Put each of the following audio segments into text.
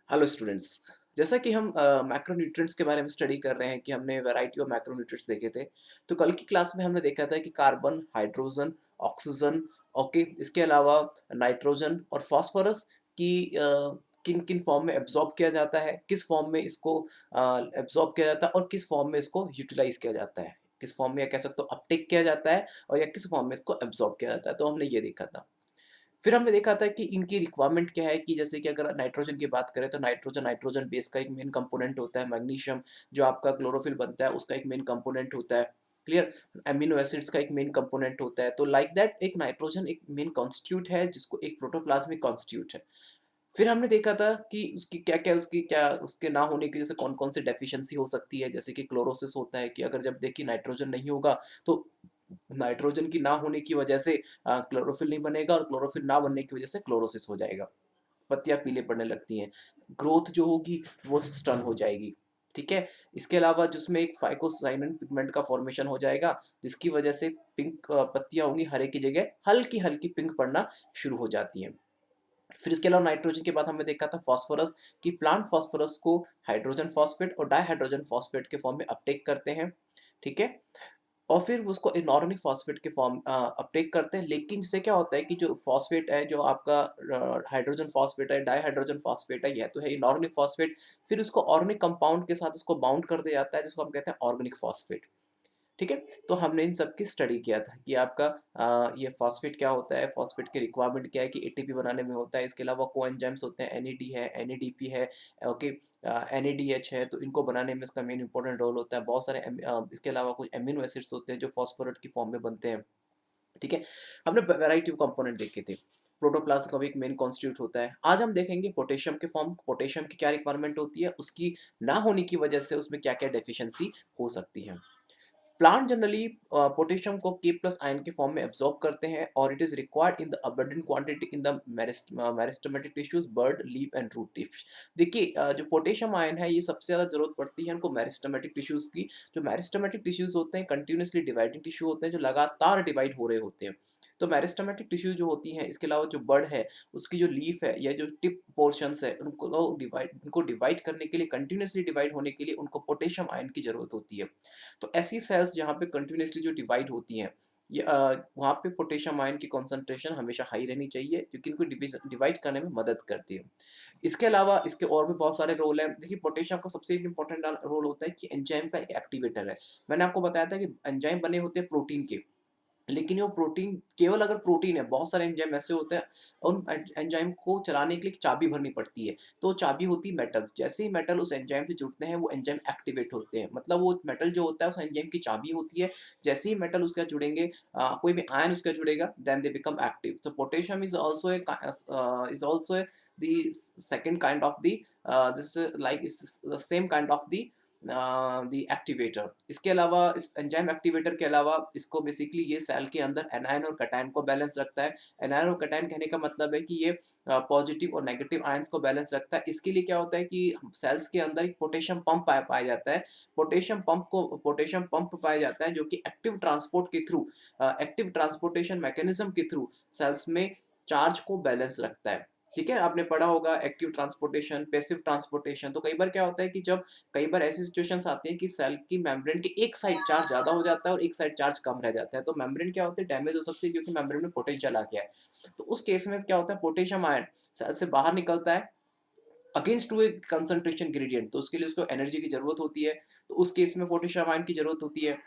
Hello students. जैसा कि हम मैक्रोन्यूट्रिएंट्स के बारे में स्टडी कर रहे हैं कि हमने वैरायटी ऑफ मैक्रोन्यूट्रिएंट्स देखे थे। तो कल की क्लास में हमने देखा था कि कार्बन, हाइड्रोजन, ऑक्सीजन, ओके, इसके अलावा नाइट्रोजन और फास्फोरस की किन किन फॉर्म में एब्जॉर्ब किया जाता है, किस फॉर्म में इसको एब्जॉर्ब किया जाता है और किस फॉर्म में इसको यूटिलाइज किया जाता है, किस फॉर्म में या कह सकते हो अपटेक किया जाता है और या किस फॉर्म में इसको एब्जॉर्ब किया जाता है। तो हमने ये देखा था। फिर हमने देखा था कि इनकी रिक्वायरमेंट क्या है, कि जैसे कि अगर नाइट्रोजन की बात करें तो नाइट्रोजन बेस का एक मेन कंपोनेंट होता है। मैग्नीशियम जो आपका क्लोरोफिल बनता है उसका एक मेन कंपोनेंट होता है। क्लियर। एमिनो एसिड्स का एक मेन कंपोनेंट होता है। तो लाइक दैट एक नाइट्रोजन एक मेन कॉन्स्टिट्यूट है जिसको एक प्रोटोप्लाज्मिक कॉन्स्टिट्यूट है। फिर हमने देखा था कि उसकी क्या उसके ना होने की वजह से कौन कौन सी डेफिशिएंसी हो सकती है। जैसे कि क्लोरोसिस होता है कि अगर जब देखिए नाइट्रोजन नहीं होगा तो नाइट्रोजन की ना होने की वजह से क्लोरोफिल नहीं बनेगा और क्लोरोफिल ना बनने की वजह से क्लोरोसिस हो जाएगा। पत्तियाँ पीले पड़ने लगती हैं। ग्रोथ जो होगी वो स्टन हो जाएगी। ठीक है? इसके अलावा जिसमें एक फाइकोसाइनिन पिगमेंट का फॉर्मेशन हो जाएगा जिसकी वजह से पिंक पत्तियाँ होंगी, हरे की जगह हल्की-हल्की पिंक पड़ना शुरू हो जाती हैं। फिर इसके अलावा नाइट्रोजन के बाद हमने देखा था फास्फोरस, कि प्लांट फास्फोरस को हाइड्रोजन फॉस्फेट और डाइहाइड्रोजन फॉस्फेट के फॉर्म में अपटेक करते हैं। ठीक है? और फिर वो उसको इनऑर्गेनिक फॉस्फेट के फॉर्म अपटेक करते हैं। लेकिन इससे क्या होता है कि जो फॉस्फेट है, जो आपका हाइड्रोजन फॉस्फेट है, डाइहाइड्रोजन फॉस्फेट है, यह तो है इनऑर्गेनिक फॉस्फेट। फिर उसको ऑर्गेनिक कंपाउंड के साथ उसको बाउंड कर दिया जाता है जिसको हम कहते हैं ऑर्गेनिक फॉस्फेट। ठीक है? तो हमने इन सब की स्टडी किया था कि आपका ये फॉस्फेट क्या होता है, फॉस्फेट की रिक्वायरमेंट क्या है, कि एटीपी बनाने में होता है। इसके अलावा कोएंजाइम्स होते हैं, एनएडी है, एनएडीपी है, ओके, एनएडीएच है, तो इनको बनाने में इसका मेन इंपॉर्टेंट रोल होता है। बहुत सारे इसके अलावा कुछ एमिनो एसिड्स होते हैं जो फॉस्फोरेट की फॉर्म में बनते हैं। ठीक है? हमने वैरायटी ऑफ कंपोनेंट देखे थे। प्रोटोप्लाज्म का भी एक मेन कॉन्स्टिट्यूट होता है। आज हम देखेंगे पोटेशियम के फॉर्म, पोटेशियम की क्या रिक्वायरमेंट होती है, उसकी ना होने की वजह से उसमें क्या-क्या डेफिशिएंसी हो सकती है। प्लांट जनरली पोटेशियम को के प्लस आयन के फॉर्म में एब्जॉर्ब करते हैं और it is required in the abundant quantity in the meristematic tissues, bud, leaf and root tips. देखिए जो पोटेशियम आयन है ये सबसे ज़्यादा जरूरत पड़ती है इनको मेरिस्टेमेटिक टिश्यूज की। जो मेरिस्टेमेटिक टिश्यूज होते हैं कंटिन्यूसली डिवाइडिंग टिश्यू होते हैं जो लगातार डिवाइड हो रहे होते हैं। तो मेरिस्टेमेटिक टिश्यू जो होती हैं, इसके अलावा जो बर्ड है उसकी जो लीफ है या जो टिप पोर्शंस है उनको डिवाइड करने के लिए, कंटिन्यूसली डिवाइड होने के लिए उनको पोटेशियम आयन की जरूरत होती है। तो ऐसी सेल्स जहाँ पे कंटिन्यूअसली जो डिवाइड होती हैं, ये वहाँ पे पोटेशियम आयन की कॉन्सेंट्रेशन हमेशा हाई रहनी चाहिए क्योंकि इनको डिवाइड करने में मदद करती है। इसके अलावा इसके और भी बहुत सारे रोल हैं। देखिए पोटेशियम का सबसे इम्पोर्टेंट रोल होता है कि एंजाइम का एक एक्टिवेटर है। मैंने आपको बताया था कि एंजाइम बने होते हैं प्रोटीन के, लेकिन वो प्रोटीन केवल अगर प्रोटीन है, बहुत सारे एंजाइम ऐसे होते हैं, उन एंजाइम को चलाने के लिए एक चाबी भरनी पड़ती है। तो चाबी होती है मेटल्स। जैसे ही मेटल उस एंजाइम से जुड़ते हैं वो एंजाइम एक्टिवेट होते हैं। मतलब वो मेटल जो होता है उस एंजाइम की चाबी होती है। जैसे ही मेटल उसके साथ जुड़ेंगे, कोई भी आयन उसके साथ जुड़ेगा, देन दे बिकम एक्टिव। तो potassium is also the second kind of the this is like is the same kind of the activator. इसके अलावा इस एंजाइम एक्टिवेटर के अलावा इसको बेसिकली ये सेल के अंदर एनायन और कैटायन को बैलेंस रखता है। एनायन और कैटायन कहने का मतलब है कि ये पॉजिटिव और नेगेटिव आयंस को बैलेंस रखता है। इसके लिए क्या होता है कि सेल्स के अंदर एक पोटेशियम पंप पाया जाता है। पोटेशियम पंप पाया जाता है जो कि एक्टिव ट्रांसपोर्टेशन मैकेनिज्म के थ्रू सेल्स में चार्ज को बैलेंस रखता है। ठीक है? आपने पढ़ा होगा एक्टिव ट्रांसपोर्टेशन, पैसिव ट्रांसपोर्टेशन। तो कई बार क्या होता है कि जब कई बार ऐसी सिचुएशंस आती हैं कि सेल की मेम्ब्रेन की एक साइड चार्ज ज़्यादा हो जाता है और एक साइड चार्ज कम रह जाता है। तो मेम्ब्रेन क्या होती है, डैमेज हो सकती है क्योंकि मेम्ब्रेन में पोटेंशियल आ गया है। तो उस केस में क्या होता है, पोटेशियम आयन सेल से बाहर निकलता है against to a concentration gradient. तो उसके लिए उसको एनर्जी की जरूरत होती है। तो उस केस में पोटेशियम आयन की जरूरत होती है।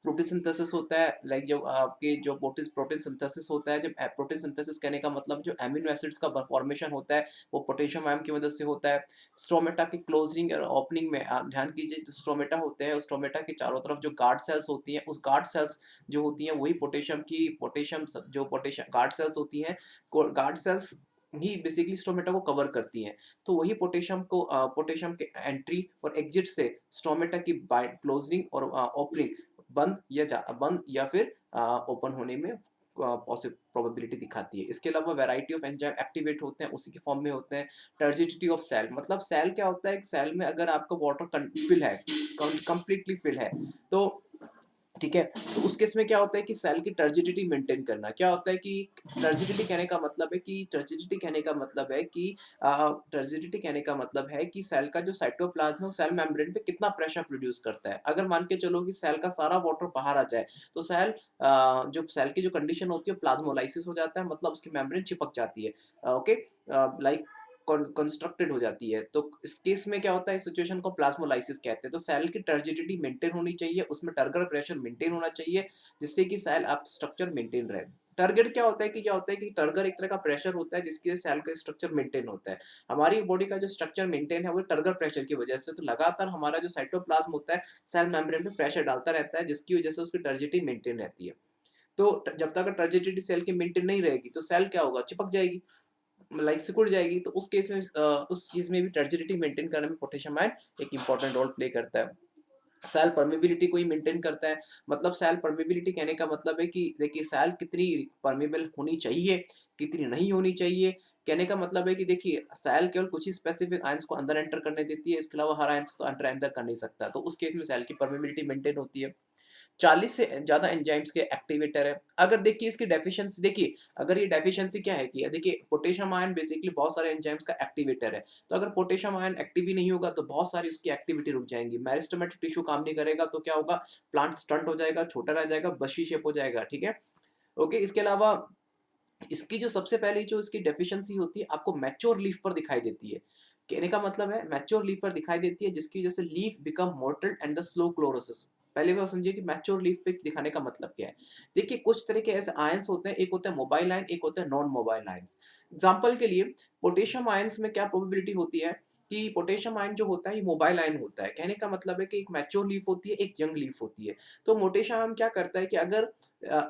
प्रोटीन सिंथेसिस होता है, लाइक जब आपके जो प्रोटीन सिंथेसिस होता है, जब प्रोटीन सिंथेसिस कहने का मतलब जो एमिनो एसिड्स का फॉर्मेशन होता है वो पोटेशियम आयन की मदद से होता है। स्ट्रोमेटा की क्लोजिंग और ओपनिंग में आप ध्यान कीजिए, जो स्ट्रोमेटा होते हैं उस स्ट्रोमेटा के चारों तरफ जो गार्ड सेल्स होती हैं, उस गार्ड सेल्स जो होती हैं वही पोटेशियम गार्ड सेल्स होती हैं। गार्ड सेल्स ही बेसिकली स्टोमेटा को कवर करती हैं। तो वही पोटेशियम के एंट्री और एग्जिट से स्टोमेटा की क्लोजिंग और ओपनिंग बंद या फिर ओपन होने में प्रोबेबिलिटी दिखाती है। इसके अलावा वैरायटी ऑफ एंजाइम एक्टिवेट होते हैं, उसी के फॉर्म में होते हैं। टर्जिडिटी ऑफ सेल, मतलब सेल क्या होता है, एक सेल में अगर आपका वाटर फिल है, कंप्लीटली फिल है, तो ठीक है? तो उस केस में क्या होता है कि सेल की टर्जिडिटी मेंटेन करना। क्या होता है कि टर्जिडिटी कहने का मतलब है कि टर्जिडिटी कहने का मतलब है कि सेल का जो साइटोप्लाज्म है वो सेल मेम्ब्रेन पे कितना प्रेशर प्रोड्यूस करता है। अगर मान के चलो कि सेल का सारा वाटर बाहर आ जाए, तो जो सेल की जो कंडीशन होती है प्लाज्मोलाइसिस हो जाता है, मतलब उसकी मेम्ब्रेन चिपक जाती है। ओके, लाइक कंस्ट्रक्टेड हो जाती है। तो इस केस में क्या होता है, इस सिचुएशन को प्लाज्मोलाइसिस कहते हैं। तो सेल की टर्जिडिटी मेंटेन होनी चाहिए, उसमें टर्गर प्रेशर मेंटेन होना चाहिए, जिससे कि सेल आप स्ट्रक्चर मेंटेन रहे। टर्गर क्या होता है कि टर्गर एक तरह का प्रेशर होता है जिसकी वजह से सेल का स्ट्रक्चर मेंटेन होता है। हमारी बॉडी का जो स्ट्रक्चर मेंटेन है वो टर्गर प्रेशर की वजह से। तो लगातार हमारा जो साइटोप्लाज्म होता है सेल मेम्ब्रेन पे प्रेशर डालता रहता है, जिसकी वजह से उसकी टर्जिडिटी मेंटेन रहती है। तो जब तक टर्जिडिटी सेल की मेंटेन नहीं रहेगी तो सेल क्या होगा, चिपक जाएगी, लाइक सिकुड़ जाएगी। तो उस केस में भी टर्जिडिटी मेंटेन करने में पोटेशियम आयन एक इंपॉर्टेंट रोल प्ले करता है। सेल परमेबिलिटी को ही मेंटेन करता है। मतलब सेल परमेबिलिटी कहने का मतलब है कि देखिए सेल कितनी परमेबल होनी चाहिए, कितनी नहीं होनी चाहिए। कहने का मतलब है कि देखिए सेल केवल कुछ ही स्पेसिफिक आयंस को अंदर एंटर करने देती है, इसके अलावा हर आयंस को तो अंदर एंटर कर नहीं सकता। तो उस केस में सेल की परमेबिलिटी मेंटेन होती है। 40 से ज़्यादा एंजाइम्स के एक्टिवेटर है। अगर देखिए इसकी डेफिशिएंसी देखिए, अगर ये डेफिशिएंसी क्या है कि देखिए पोटेशियम आयन बेसिकली बहुत सारे एंजाइम्स का एक्टिवेटर है। तो अगर पोटेशियम आयन एक्टिव ही नहीं होगा तो बहुत सारी उसकी एक्टिविटी रुक जाएँगी। मेरिस्टेमेटिक टिश्यू काम नहीं करेगा तो क्या होगा, प्लांट स्टंट हो जाएगा, छोटा रह जाएगा, बशी शेप हो जाएगा, ठीक है? ओके, इसके अलावा इसकी जो सबसे पहली जो इसकी डेफिशिएंसी होती है आपको मैच्योर लीफ पर दिखाई देती है। कहने का मतलब है मैच्योर लीफ पर दिखाई देती है, जिसकी वजह से leaf become mooted and the slow chlorosis. पहले वो समझिए कि मैच्योर लीफ पे दिखाने का मतलब क्या है। देखिए कुछ तरह के ऐसे आयंस होते हैं, एक होता है मोबाइल आयन, एक होता है नॉन मोबाइल आयंस। एग्जांपल के लिए पोटेशियम आयंस में क्या प्रोबेबिलिटी होती है कि पोटेशियम आयन जो होता है ये मोबाइल आयन होता है। कहने का मतलब है कि एक मैच्योर लीफ होती है, एक यंग लीफ होती है। तो पोटेशियम आयन क्या करता है कि अगर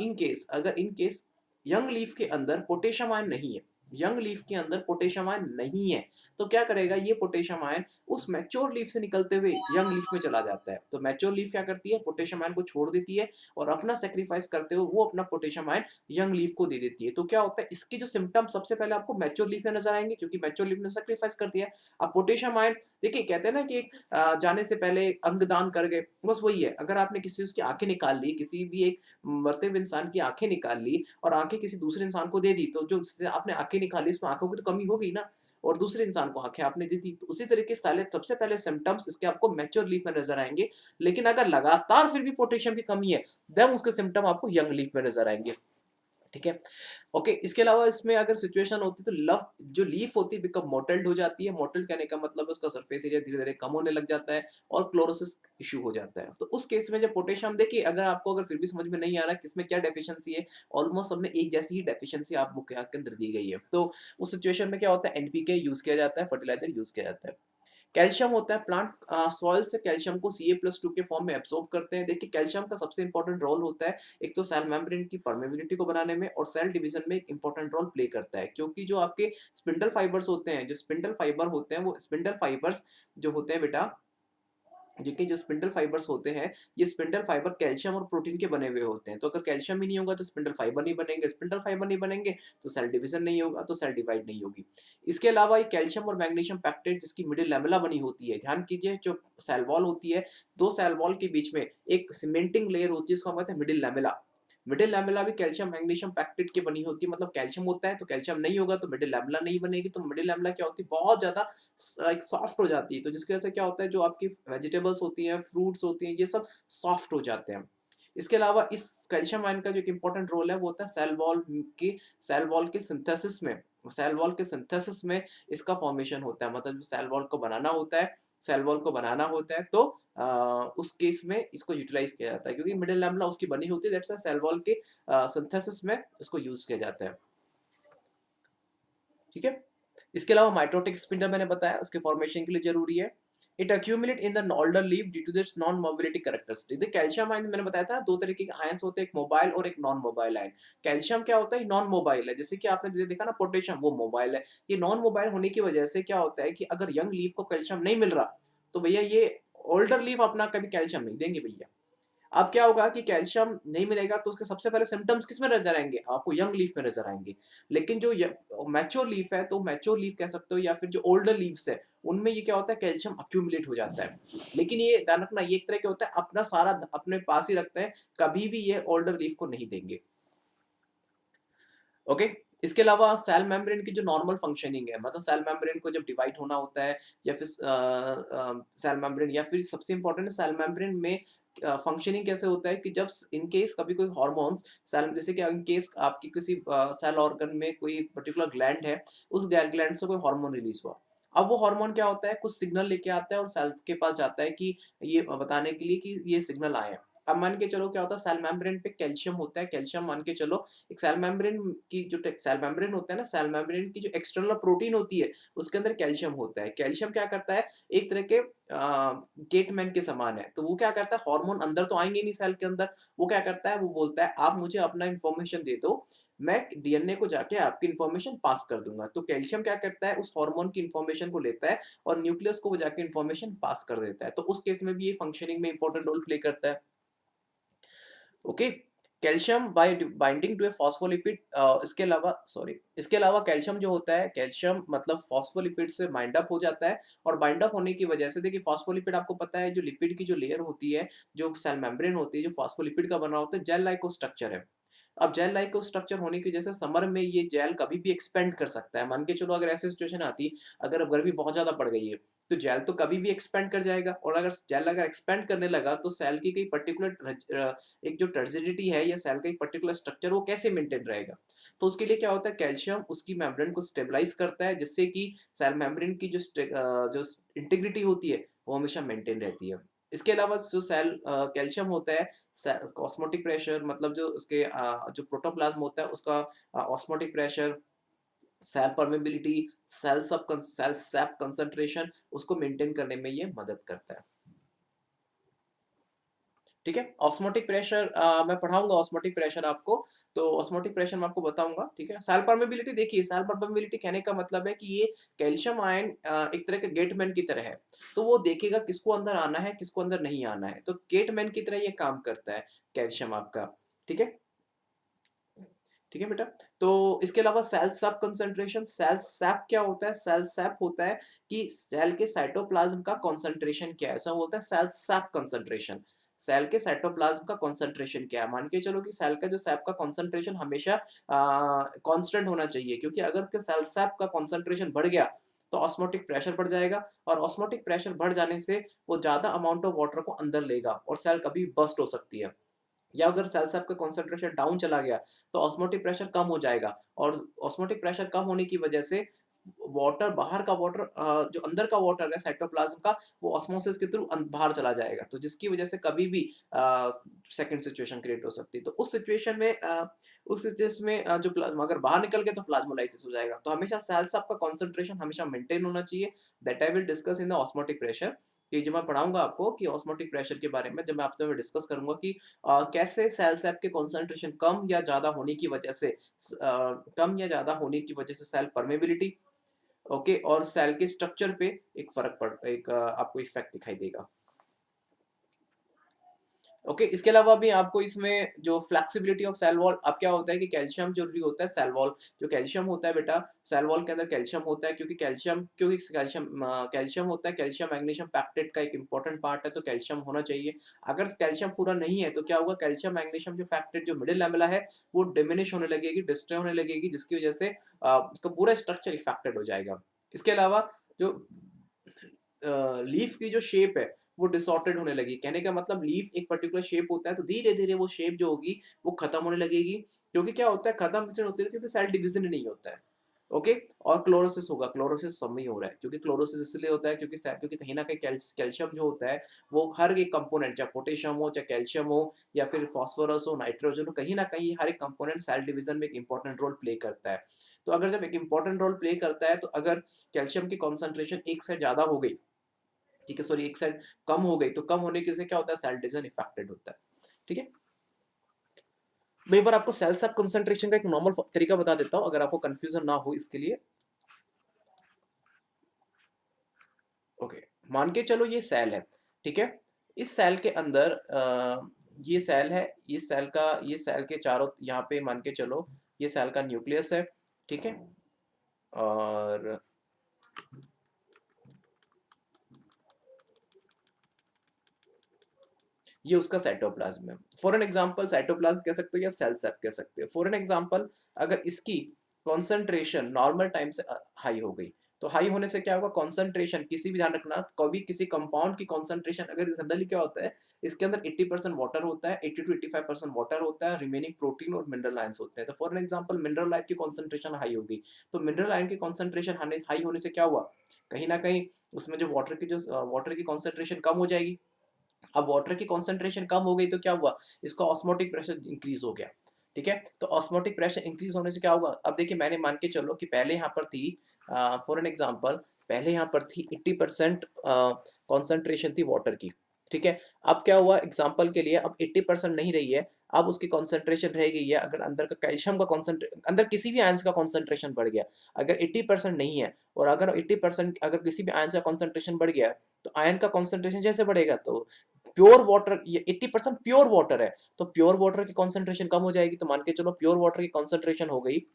इन केस यंग लीफ के अंदर पोटेशियम आयन नहीं है, यंग लीफ के अंदर पोटेशियम आयन नहीं है, तो क्या करेगा ये पोटेशियम आयन उस मैच्योर लीफ से निकलते हुए यंग लीफ में चला जाता है। तो मैच्योर लीफ क्या करती है, पोटेशियम आयन को छोड़ देती है और अपना सेक्रीफाइस करते हुए वो अपना पोटेशियम आयन यंग लीफ को दे देती है। तो क्या होता है, इसके जो सिम्टम सबसे पहले आपको मैच्योर लीफ में नजर आएंगे, क्योंकि मैच्योर लीफ ने सेक्रीफाइस कर दिया है। अब पोटेशियम आयन देखिए कहते हैं ना कि जाने से पहले अंग दान कर गए, बस वही है। अगर आपने किसी उसकी आंखें निकाल ली, किसी भी एक मरते हुए इंसान की आंखें निकाल ली और आंखें किसी दूसरे इंसान को दे दी, तो जो जिससे आपने आंखें निकाली उसमें आंखों की तो कमी हो गई ना, और दूसरे इंसान को आंखें आपने दे दी। तो उसी तरीके से सबसे पहले सिम्टम्स इसके आपको मैच्योर लीफ में नजर आएंगे। लेकिन अगर लगातार फिर भी पोटेशियम की कमी है, देन उसके सिम्टम आपको यंग लीफ में नजर आएंगे, ठीक है? ओके, इसके अलावा इसमें अगर सिचुएशन होती है तो लव जो लीफ होती है बिकम मोटेल्ड हो जाती है। मोटेल्ड कहने का मतलब है उसका सरफेस एरिया धीरे-धीरे कम होने लग जाता है और क्लोरोसिस इश्यू हो जाता है। तो उस केस में जब पोटेशियम देखिए, अगर फिर भी समझ में नहीं आ रहा है किसमें क्या डेफिशिएंसी है, ऑलमोस्ट सब में एक जैसी ही डेफिशिएंसी आपको के अंदर दी गई है। तो उस सिचुएशन में क्या होता है, एनपीके यूज़ किया जाता है, फर्टिलाइजर यूज़ किया जाता है। कैल्शियम होता है, प्लांट सॉइल से कैल्शियम को Ca+2 के फॉर्म में एब्सॉर्ब करते हैं। देखिए कैल्शियम का सबसे इंपॉर्टेंट रोल होता है, एक तो सेल मेम्ब्रेन की परमेबिलिटी को बनाने में और सेल डिवीजन में एक इंपॉर्टेंट रोल प्ले करता है। क्योंकि जो आपके स्पिंडल फाइबर्स होते हैं, जो स्पिंडल फाइबर होते हैं, वो स्पिंडल फाइबर्स जो होते हैं बेटा, देखिए जो स्पिंडल फाइबर्स होते हैं, ये स्पिंडल फाइबर कैल्शियम और प्रोटीन के बने हुए होते हैं। तो अगर कैल्शियम ही नहीं होगा तो स्पिंडल फाइबर नहीं बनेंगे, स्पिंडल फाइबर नहीं बनेंगे तो सेल डिवीजन नहीं होगा, तो सेल डिवाइड नहीं होगी। इसके अलावा ये कैल्शियम और मैग्नीशियम पैक्टेट जिसकी मिडिल लैमेला बनी होती है, ध्यान कीजिए जो सेल वॉल होती है, दो सेल वॉल के बीच में एक सीमेंटिंग लेयर होती है, इसको हम कहते हैं मिडिल लैमेला। मिडिल लैमेला भी कैल्शियम मैग्नीशियम पैक्टेट की बनी होती है, मतलब कैल्शियम होता है तो कैल्शियम नहीं होगा तो मिडिल लैमेला नहीं बनेगी। तो मिडिल लैमेला क्या होती है, बहुत ज्यादा एक सॉफ्ट हो जाती है। तो जिसकी वजह से क्या होता है, जो आपकी वेजिटेबल्स होती हैं, फ्रूट्स होती हैं, ये सब सॉफ्ट हो जाते हैं। इसके अलावा इस कैल्शियम आयन का जो एक इंपॉर्टेंट रोल है वो होता है सेल वॉल के सिंथेसिस में इसका फॉर्मेशन होता है। मतलब सेल वॉल को बनाना होता है तो उस केस में इसको यूटिलाइज किया जाता है, क्योंकि मिडिल लैमेला उसकी बनी होती है, दैट्स व्हाई सेल वॉल के सिंथेसिस में इसको यूज किया जाता है, ठीक है? इसके अलावा माइटोटिक स्पिंडल मैंने बताया उसके फॉर्मेशन के लिए जरूरी है। It accumulate in the older leaf due to its non mobility characteristic. देखिए कैल्शियम आयन मैंने बताया था ना, दो तरीके के आयंस होते हैं, एक मोबाइल और एक नॉन मोबाइल आयन। कैल्शियम क्या होता है, नॉन मोबाइल है, जैसे कि आपने देखा ना पोटेशियम वो मोबाइल है। ये नॉन मोबाइल होने की वजह से क्या होता है कि अगर यंग लीफ को कैल्शियम नहीं मिल रहा तो भैया ये ओल्डर लीफ अपना कभी कैल्शियम नहीं देंगे भैया। अब क्या होगा कि कैल्शियम नहीं मिलेगा तो उसके सबसे पहले सिम्पटम्स किसमें नज़र आएँगे? आपको यंग लीफ में नज़र आएँगे। लेकिन जो मैच्योर लीफ है, तो मैच्योर लीफ कह सकते हो या फिर जो ओल्डर लीव्स है, उनमें ये क्या होता है, कैल्शियम एक्यूमुलेट हो जाता है। लेकिन ये ध्यान रखना, ये एक तरह का होता है, अपना सारा अपने पास ही रखते हैं, कभी भी ये ओल्डर लीफ को नहीं देंगे। ओके। इसके अलावा सेल मेम्ब्रेन की जो नॉर्मल फंक्शनिंग है, मतलब सेल मेम्ब्रेन को जब डिवाइड होना होता है या फिर सेल मेम्ब्रेन या फिर सबसे इम्पोर्टेंट सेल मेम्ब्रेन में फंक्शनिंग कैसे होता है कि जब इन केस कभी कोई हार्मोन्स सेल, जैसे कि इन केस आपकी किसी सेल ऑर्गन में कोई पर्टिकुलर ग्लैंड है, उस ग्लैंड से कोई हार्मोन रिलीज हुआ। अब वो हार्मोन क्या होता है, कुछ सिग्नल लेके आता है और सेल के पास जाता है कि ये बताने के लिए कि ये सिग्नल आए हैं। अब मान के चलो क्या होता है, सेल मेम्ब्रेन पे कैल्शियम होता है, कैल्शियम मान के चलो एक सेल मेम्ब्रेन की जो सेल मेम्ब्रेन होता है ना, सेल मेम्ब्रेन की जो एक्सटर्नल प्रोटीन होती है, उसके अंदर कैल्शियम होता है। कैल्शियम क्या करता है, एक तरह के गेटमैन के समान है। तो वो क्या करता है, हार्मोन अंदर तो आएँगे नहीं सेल के अंदर, वो क्या करता है, वो बोलता है आप मुझे अपना इन्फॉर्मेशन दे दो, मैं डीएनए को जाके आपकी इन्फॉर्मेशन पास कर दूँगा। तो कैल्शियम क्या करता है, उस हार्मोन की इन्फॉर्मेशन को लेता है और न्यूक्लियस को वो जाके इन्फॉर्मेशन पास कर देता है। तो उस केस में भी ये फंक्शनिंग में इंपॉर्टेंट रोल प्ले करता है। Okay. Calcium binding to a phospholipid, इसके अलावा सॉरी, इसके अलावा कैल्शियम जो होता है, कैल्शियम मतलब फॉस्फोलिपिड से बाइंड अप हो जाता है और बाइंड अप होने की वजह से देखिए, फॉस्फोलिपिड आपको पता है जो लिपिड की जो लेयर होती है, जो सेल मेम्ब्रेन होती है, जो फॉस्फोलिपिड का बना होता है, जेल लाइक स्ट्रक्चर है। अब जेल लाइक स्ट्रक्चर होने की वजह से समर में ये जेल कभी भी एक्सपेंड कर सकता है। मान के चलो अगर ऐसी सिचुएशन आती, अगर गर्मी बहुत ज़्यादा पड़ गई है, तो जेल तो कभी भी एक्सपेंड कर जाएगा और अगर जेल अगर एक्सपेंड करने लगा तो सेल की कोई पर्टिकुलर एक जो टर्जिडिटी है या सेल का एक पर्टिकुलर स्ट्रक्चर वो कैसे मेंटेन रहेगा। तो उसके लिए क्या होता है, कैल्शियम उसकी मेम्ब्रेन को स्टेबलाइज करता है, जिससे कि सेल मेम्ब्रेन की जो इंटीग्रिटी होती है वो हमेशा मेंटेन रहती है। इसके अलावा जो कैल्शियम होता है, ऑस्मोटिक प्रेशर मतलब जो उसके जो प्रोटोप्लाज्म होता है उसका osmotic pressure, cell permeability, cell sap concentration उसको मेंटेन करने में ये मदद करता है। ठीक है। ऑस्मोटिक प्रेशर मैं पढ़ाऊंगा ऑस्मोटिक प्रेशर आपको, तो ऑस्मोटिक प्रेशर मैं आपको बताऊंगा। ठीक है। सेल परमेबिलिटी देखिए, सेल परमेबिलिटी कहने का मतलब है कि ये कैल्शियम आयन एक तरह के गेटमैन की तरह है, तो वो देखेगा किसको अंदर आना है, किसको अंदर नहीं आना है, तो गेटमैन की तरह ये काम करता है कैल्शियम आपका। ठीक है। ठीक है बेटा। तो इसके अलावा cell sap concentration, cell sap क्या होता है, सेल सैप होता है कि सेल के साइटोप्लाज्म का कंसंट्रेशन क्या है, ऐसा बोलता है सेल सैप कंसंट्रेशन। सेल के साइटोप्लाज्म का कंसंट्रेशन क्या है, मान के चलो कि सेल का जो सैप का कंसंट्रेशन हमेशा कांस्टेंट होना चाहिए, क्योंकि अगर के सेल सैप का कंसंट्रेशन बढ़ गया तो ऑस्मोटिक प्रेशर बढ़ जाएगा और ऑस्मोटिक प्रेशर बढ़ जाने से वो ज्यादा अमाउंट ऑफ वाटर को अंदर लेगा और सेल कभी बस्ट हो सकती है। या अगर सेल से आपका कंसंट्रेशन डाउन चला गया तो ऑस्मोटिक प्रेशर कम हो जाएगा और ऑस्मोटिक प्रेशर कम होने की वजह से वाटर, बाहर का वाटर जो अंदर का वाटर है साइटोप्लाज्म का, वो ऑस्मोसिस के थ्रू बाहर चला जाएगा, तो जिसकी वजह से कभी भी सेकंड सिचुएशन क्रिएट हो सकती है। तो उस सिचुएशन में जो प्लाज्मा अगर बाहर निकल गया तो प्लाज्मोलाइसिस हो जाएगा। तो हमेशा सेल्स आपका कंसंट्रेशन हमेशा मेंटेन होना चाहिए। That I will discuss in the osmotic pressure. ये जो मैं पढ़ाऊंगा आपको कि ऑस्मोटिक प्रेशर के बारे में, जब मैं आपसे डिस्कस करूंगा कि कैसे सेल सैप के कंसंट्रेशन कम या ज़्यादा होने की वजह से कम या ज़्यादा होने की वजह से सेल परमेबिलिटी, ओके, और सेल के स्ट्रक्चर पे एक आपको इफेक्ट दिखाई देगा। ओके। इसके अलावा भी आपको इसमें जो फ्लेक्सिबिलिटी ऑफ सेल वॉल, अब क्या होता है कि कैल्शियम जरूरी होता है सेल वॉल, जो कैल्शियम होता है बेटा, सेल वॉल के अंदर कैल्शियम होता है, क्योंकि कैल्शियम होता है, कैल्शियम मैग्नीशियम पैक्टेट का एक इंपॉर्टेंट पार्ट है, तो कैल्शियम होना चाहिए। अगर कैल्शियम पूरा नहीं है तो क्या होगा, कैल्शियम मैग्नीशियम जो पैक्टेट जो मिडिल लैमेला है वो डिमिनिश होने लगेगी, डिस्ट्रॉय होने लगेगी, जिसकी वजह से उसका पूरा स्ट्रक्चर इफेक्टेड हो जाएगा। इसके अलावा जो लीफ की जो शेप है वो डिसऑर्डर्ड होने लगी। कहने का मतलब लीफ एक पर्टिकुलर शेप होता है तो धीरे-धीरे वो शेप जो होगी वो खत्म होने लगेगी। क्योंकि क्या होता है, खत्म इसलिए होती है क्योंकि सेल डिवीजन नहीं होता है। ओके। और क्लोरोसिस होगा, क्लोरोसिस सब में ही हो रहा है, क्योंकि क्लोरोसिस इसलिए होता है क्योंकि कहीं न कहीं कैल्शियम जो होता है वो हर एक कंपोनेंट, चाहे पोटेशियम हो, चाहे कैल्शियम हो या फिर फास्फोरस हो, नाइट्रोजन हो, कहीं न कहीं हर एक कंपोनेंट सेल डिवीजन में एक इंपॉर्टेंट रोल प्ले करता है। तो अगर जब एक इंपॉर्टेंट रोल प्ले करता है तो अगर कैल्शियम की कंसंट्रेशन एक से ज़्यादा हो गई, ठीक है, सॉरी, एक साइड कम हो गई, तो कम होने की वजह से क्या होता है, सेल डिवीजन इफेक्टेड होता है। ठीक है। मैं एक बार आपको सेल सब कंसंट्रेशन का एक नॉर्मल तरीका बता देता हूं, अगर आपको कंफ्यूजन ना हो इसके लिए। ओके। मान के चलो ये सेल है, ठीक है। इस सेल के अंदर ये सेल है, ये सेल के चारों यहाँ पे मान के चलो ये सेल का न्यूक्लियस है, ठीक है। और ये उसका साइटोप्लाज्म है। फॉर एन एग्जांपल साइटोप्लाज्म कह सकते हो या सेल सेप कह सकते हो। फॉर एन एग्जांपल अगर इसकी कॉन्सेंट्रेशन नॉर्मल टाइम से हाई हो गई, तो हाई होने से क्या होगा, कॉन्सेंट्रेशन किसी भी, ध्यान रखना कभी किसी कंपाउंड की कॉन्सेंट्रेशन, अगर जनरली क्या होता है इसके अंदर 80% वाटर होता है, 80 to 85% वाटर होता है, रिमेनिंग प्रोटीन और मिनरल आयंस होते हैं। तो for an example mineral ion की कॉन्सेंट्रेशन हाई होगी, तो मिनरल आयन की कॉन्सेंट्रेशन हाई होने से क्या हुआ, कहीं ना कहीं उसमें जो वाटर की कॉन्सेंट्रेशन कम हो जाएगी। अब वाटर की कॉन्सेंट्रेशन कम हो गई तो क्या हुआ, इसका ऑस्मोटिक प्रेशर इंक्रीज हो गया, ठीक है। तो ऑस्मोटिक प्रेशर इंक्रीज होने से क्या होगा, अब देखिए मैंने मान के चलो कि पहले यहाँ पर थी, फॉर एन एग्जांपल पहले यहाँ पर थी 80% कॉन्सेंट्रेशन थी वाटर की, ठीक है। अब क्या हुआ, एग्जांपल के लिए अब 80% नहीं रही है, अब उसकी कॉन्सेंट्रेशन रह गई है, अगर अंदर का कैल्शियम का कॉन्सेंट्रेशन, अंदर किसी भी आयंस का कॉन्सेंट्रेशन बढ़ गया, अगर 80% नहीं है और अगर 80% अगर किसी भी आयंस का कॉन्सेंट्रेशन बढ़ गया, तो आयन का कॉन्सेंट्रेशन जैसे बढ़ेगा तो प्योर वाटर, ये 80% प्योर वाटर है, तो प्योर वाटर की कॉन्सेंट्रेशन कम हो जाएगी, तो मान के चलो प्योर वाटर की कॉन्सेंट्रेशन हो गई,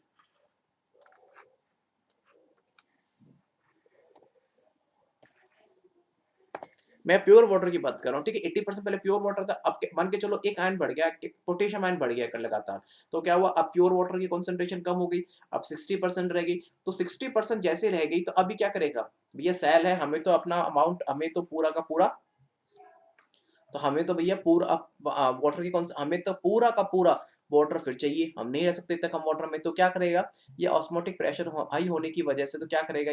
मैं प्योर वाटर की बात कर रहा हूँ, ठीक है। 80% पहले प्योर वाटर था, अब मान के चलो एक आयन बढ़ गया, पोटेशियम आयन बढ़ गया कर लगातार, तो क्या हुआ, अब प्योर वाटर की कॉन्सेंट्रेशन कम हो गई, अब 60% रह गई, तो 60% जैसे रह गई तो अभी क्या करेगा, भैया सेल है, हमें तो अपना अमाउंट, हमें तो पूरा का पूरा, तो हमें तो भैया पूरा वाटर की हमें तो पूरा का पूरा वाटर फिर चाहिए, हम नहीं रह सकते इतना कम वाटर में, तो क्या करेगा, ये ऑस्मोटिक प्रेशर हाई होने की वजह से तो क्या करेगा,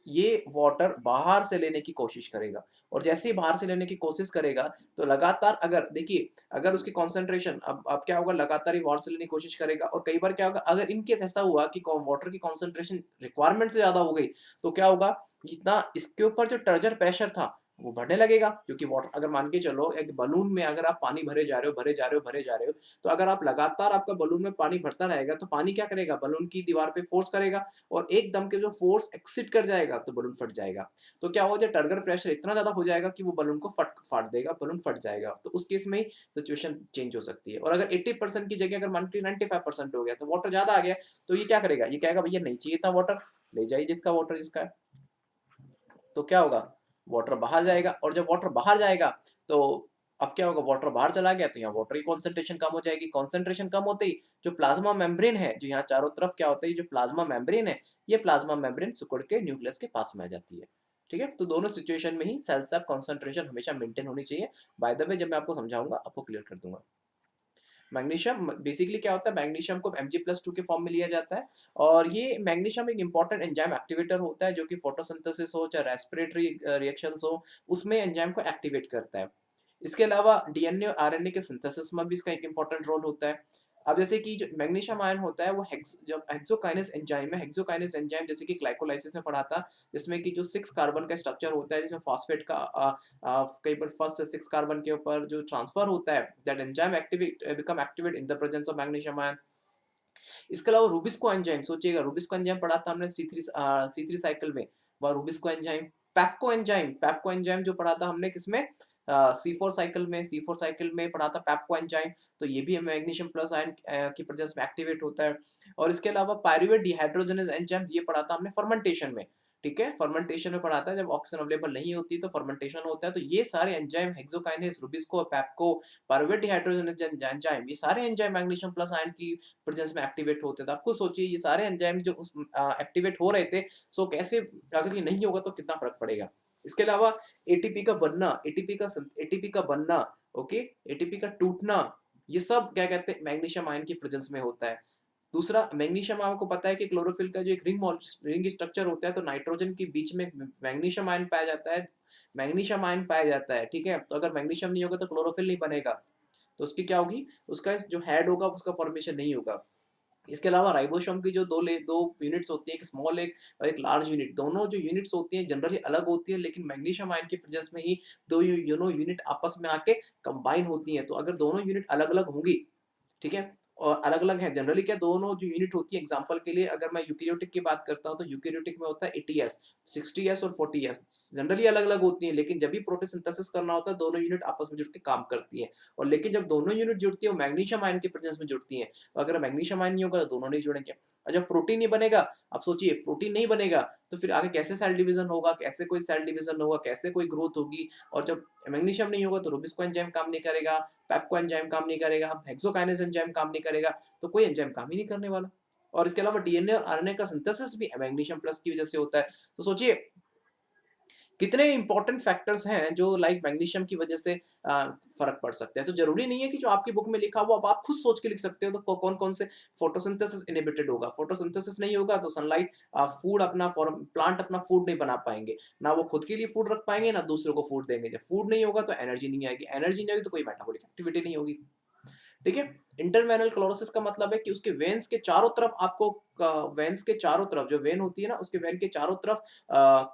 ये वाटर बाहर से लेने की कोशिश करेगा, और जैसे ही बाहर से लेने की कोशिश करेगा तो लगातार, अगर देखिए अगर उसकी कॉन्सेंट्रेशन, अब क्या होगा, लगातार ही बाहर से लेने की कोशिश करेगा, और कई बार क्या होगा, अगर इनकेस ऐसा हुआ कि वाटर की कॉन्सेंट्रेशन रिक्वायरमेंट से ज्यादा हो गई, तो क्या होगा, जितना इसके ऊपर जो टर्जर प्रेशर था वो बढ़ने लगेगा, क्योंकि वाटर, अगर मान के चलो एक बलून में अगर आप पानी भरे जा रहे हो, भरे जा रहे हो, भरे जा रहे हो, तो अगर आप लगातार आपका बलून में पानी भरता रहेगा, तो पानी क्या करेगा, बलून की दीवार पे फोर्स करेगा, और एकदम के जो फोर्स एक्सिट कर जाएगा तो बलून फट जाएगा। तो क्या हो जाए, टर्गर प्रेशर इतना ज्यादा हो जाएगा कि वो बलून को फाड़ देगा, बलून फट जाएगा, तो उस केस में ही सिचुएशन चेंज हो सकती है। और अगर 80% की जगह अगर मान लीजिए 95% हो गया, तो वाटर ज्यादा आ गया, तो ये क्या करेगा, ये कहेगा भैया नहीं चाहिए था वाटर, ले जाइए जिसका वाटर जिसका है, तो क्या होगा, वाटर बाहर जाएगा, और जब वाटर बाहर जाएगा तो अब क्या होगा, वाटर बाहर चला गया तो यहाँ वाटर की कॉन्सेंट्रेशन कम हो जाएगी, कॉन्सेंट्रेशन कम होते ही जो प्लाज्मा मेम्ब्रेन है, जो यहाँ चारों तरफ क्या होता है, जो प्लाज्मा मेम्ब्रेन है, ये प्लाज्मा मेम्ब्रेन सिकुड़ के न्यूक्लियस के पास में आ जाती है, ठीक है। तो दोनों सिचुएशन में ही सेल सेप कॉन्सेंट्रेशन हमेशा मेंटेन होनी चाहिए। बाय द वे जब मैं आपको समझाऊंगा आपको क्लियर कर दूंगा। मैग्नीशियम बेसिकली क्या होता है, मैग्नीशियम को Mg+2 के फॉर्म में लिया जाता है, और ये मैग्नीशियम एक इंपॉर्टेंट एंजाइम एक्टिवेटर होता है, जो कि फोटोसिंथेसिस हो चाहे रेस्पिरेटरी रिएक्शंस हो, उसमें एंजाइम को एक्टिवेट करता है। इसके अलावा डीएनए और आरएनए के सिंथेसिस में भी इसका एक इंपॉर्टेंट रोल होता है। अब जैसे कि जो मैग्नीशियम आयन होता है वो जब हेक्सोकाइनेस एंजाइम है, हेक्सोकाइनेस एंजाइम जैसे कि ग्लाइकोलाइसिस में पढ़ा था, जिसमें कि जो 6 कार्बन का स्ट्रक्चर होता है, जिसमें फॉस्फेट का कई बार फर्स्ट से 6 कार्बन के ऊपर जो ट्रांसफर होता है, that enzyme activate become activate in the presence of magnesium ion. इसके अलावा रूबिस्को एंजाइम, सोचिएगा रूबिस्को एंजाइम पढ़ा था हमने C3 साइकिल में, वह रूबिस्को एंजाइम। पेप्को एंजाइम जो पढ़ा था हमने किसमें, C4 साइकिल में, C4 साइकिल में पढ़ा था पेप्को एंजाइम, तो ये भी मैग्नीशियम प्लस आयन की प्रेजेंस में एक्टिवेट होता है। और इसके अलावा पायरुवेट डिहाइड्रोजनेज एंजाइम, ये पढ़ा था हमने फर्मेंटेशन में, ठीक है, फर्मेंटेशन में पढ़ा था, जब ऑक्सीजन अवेलेबल नहीं होती तो फर्मेंटेशन होता है। तो ये सारे enzyme hexokinase, rubisco, PEPCO, pyruvate dehydrogenase enzyme, ये सारे एंजाइम मैग्नीशियम प्लस आयन की प्रेजेंस में एक्टिवेट होते थे। आपको सोचिए ये सारे एंजाइम जो एक्टिवेट हो रहे थे, सो कैसे, अगर ये नहीं होगा तो कितना फर्क पड़ेगा। इसके अलावा एटीपी का बनना, एटीपी का बनना, ओके, एटीपी का टूटना, ये सब क्या कहते हैं, मैग्नीशियम आयन की प्रेजेंस में होता है। दूसरा, मैग्नीशियम आपको पता है कि क्लोरोफिल का जो एक रिंग स्ट्रक्चर होता है, तो नाइट्रोजन के बीच में मैग्नीशियम आयन पाया जाता है, मैग्नीशियम आयन पाया जाता है, ठीक है। तो अगर मैग्नीशियम नहीं होगा तो क्लोरोफिल नहीं बनेगा, तो उसकी क्या होगी, उसका जो हेड होगा उसका फॉर्मेशन नहीं होगा। इसके अलावा राइबोसोम की जो दो यूनिट्स होती है, एक स्मॉल एक और एक लार्ज यूनिट, दोनों जो यूनिट्स होती हैं जनरली अलग होती है, लेकिन मैग्नीशियम आयन की प्रेजेंस में ही दो यूनिट आपस में आके कंबाइन होती हैं। तो अगर दोनों यूनिट अलग अलग होंगी, ठीक है, और अलग-अलग हैं। जनरली क्या दोनों जो यूनिट होती है एग्ज़ाम्पल के लिए अगर मैं यूकेरियोटिक की बात करता हूँ तो यूकेरियोटिक में होता है 80s, 60s और 40s जनरली अलग-अलग होती हैं, लेकिन जब भी प्रोटीन सिंथेसिस करना होता है दोनों यूनिट आपस में जुड़ के काम करती हैं। और लेकिन जब दोनों यूनिट जुड़ती है वो मैग्नीशियम आयन के प्रेजेंस में जुड़ती हैं। तो अगर मैग्नीशियम आयन नहीं होगा तो दोनों नहीं जुड़ेंगे। और जब प्रोटीन नहीं बनेगा, आप सोचिए प्रोटीन नहीं बनेगा तो फिर आगे कैसे सेल डिवीज़न होगा, कैसे कोई सेल डिवीज़न होगा, कैसे कोई ग्रोथ होगी। और जब मैग्नीशियम नहीं होगा तो रूबिस्को एंजाइम काम नहीं करेगा, पेप्को एंजाइम काम नहीं करेगा, हेक्सोकाइनेज एंजाइम काम नहीं करेगा, तो कोई एंजाइम काम ही नहीं करने वाला। और इसके अलावा डीएनए और आरएनए का सिंथेसिस भी मैग्नीशियम प्लस की वजह से होता है। तो सोचिए कितने इंपॉर्टेंट फैक्टर्स हैं जो लाइक मैग्नीशियम की वजह से फर्क पड़ सकते हैं। तो जरूरी नहीं है कि जो आपकी बुक में लिखा हुआ आप खुद सोच के लिख सकते हो। तो कौन कौन से फोटोसिंथेसिस इनहिबिटेड होगा, फोटोसिंथेसिस नहीं होगा तो सनलाइट फूड अपना प्लांट अपना फूड नहीं बना पाएंगे, ना वो खुद के लिए फूड रख पाएंगे ना दूसरों को फूड देंगे। जब फूड नहीं होगा तो एनर्जी नहीं आएगी, एनर्जी नहीं आएगी तो कोई मेटाबॉलिक एक्टिविटी नहीं होगी। ठीक है। इंटरवेनल क्लोरोसिस का मतलब है कि उसके वेन्स के चारों तरफ आपको वेन्स के चारों तरफ जो वेन होती है ना उसके वेन के चारों तरफ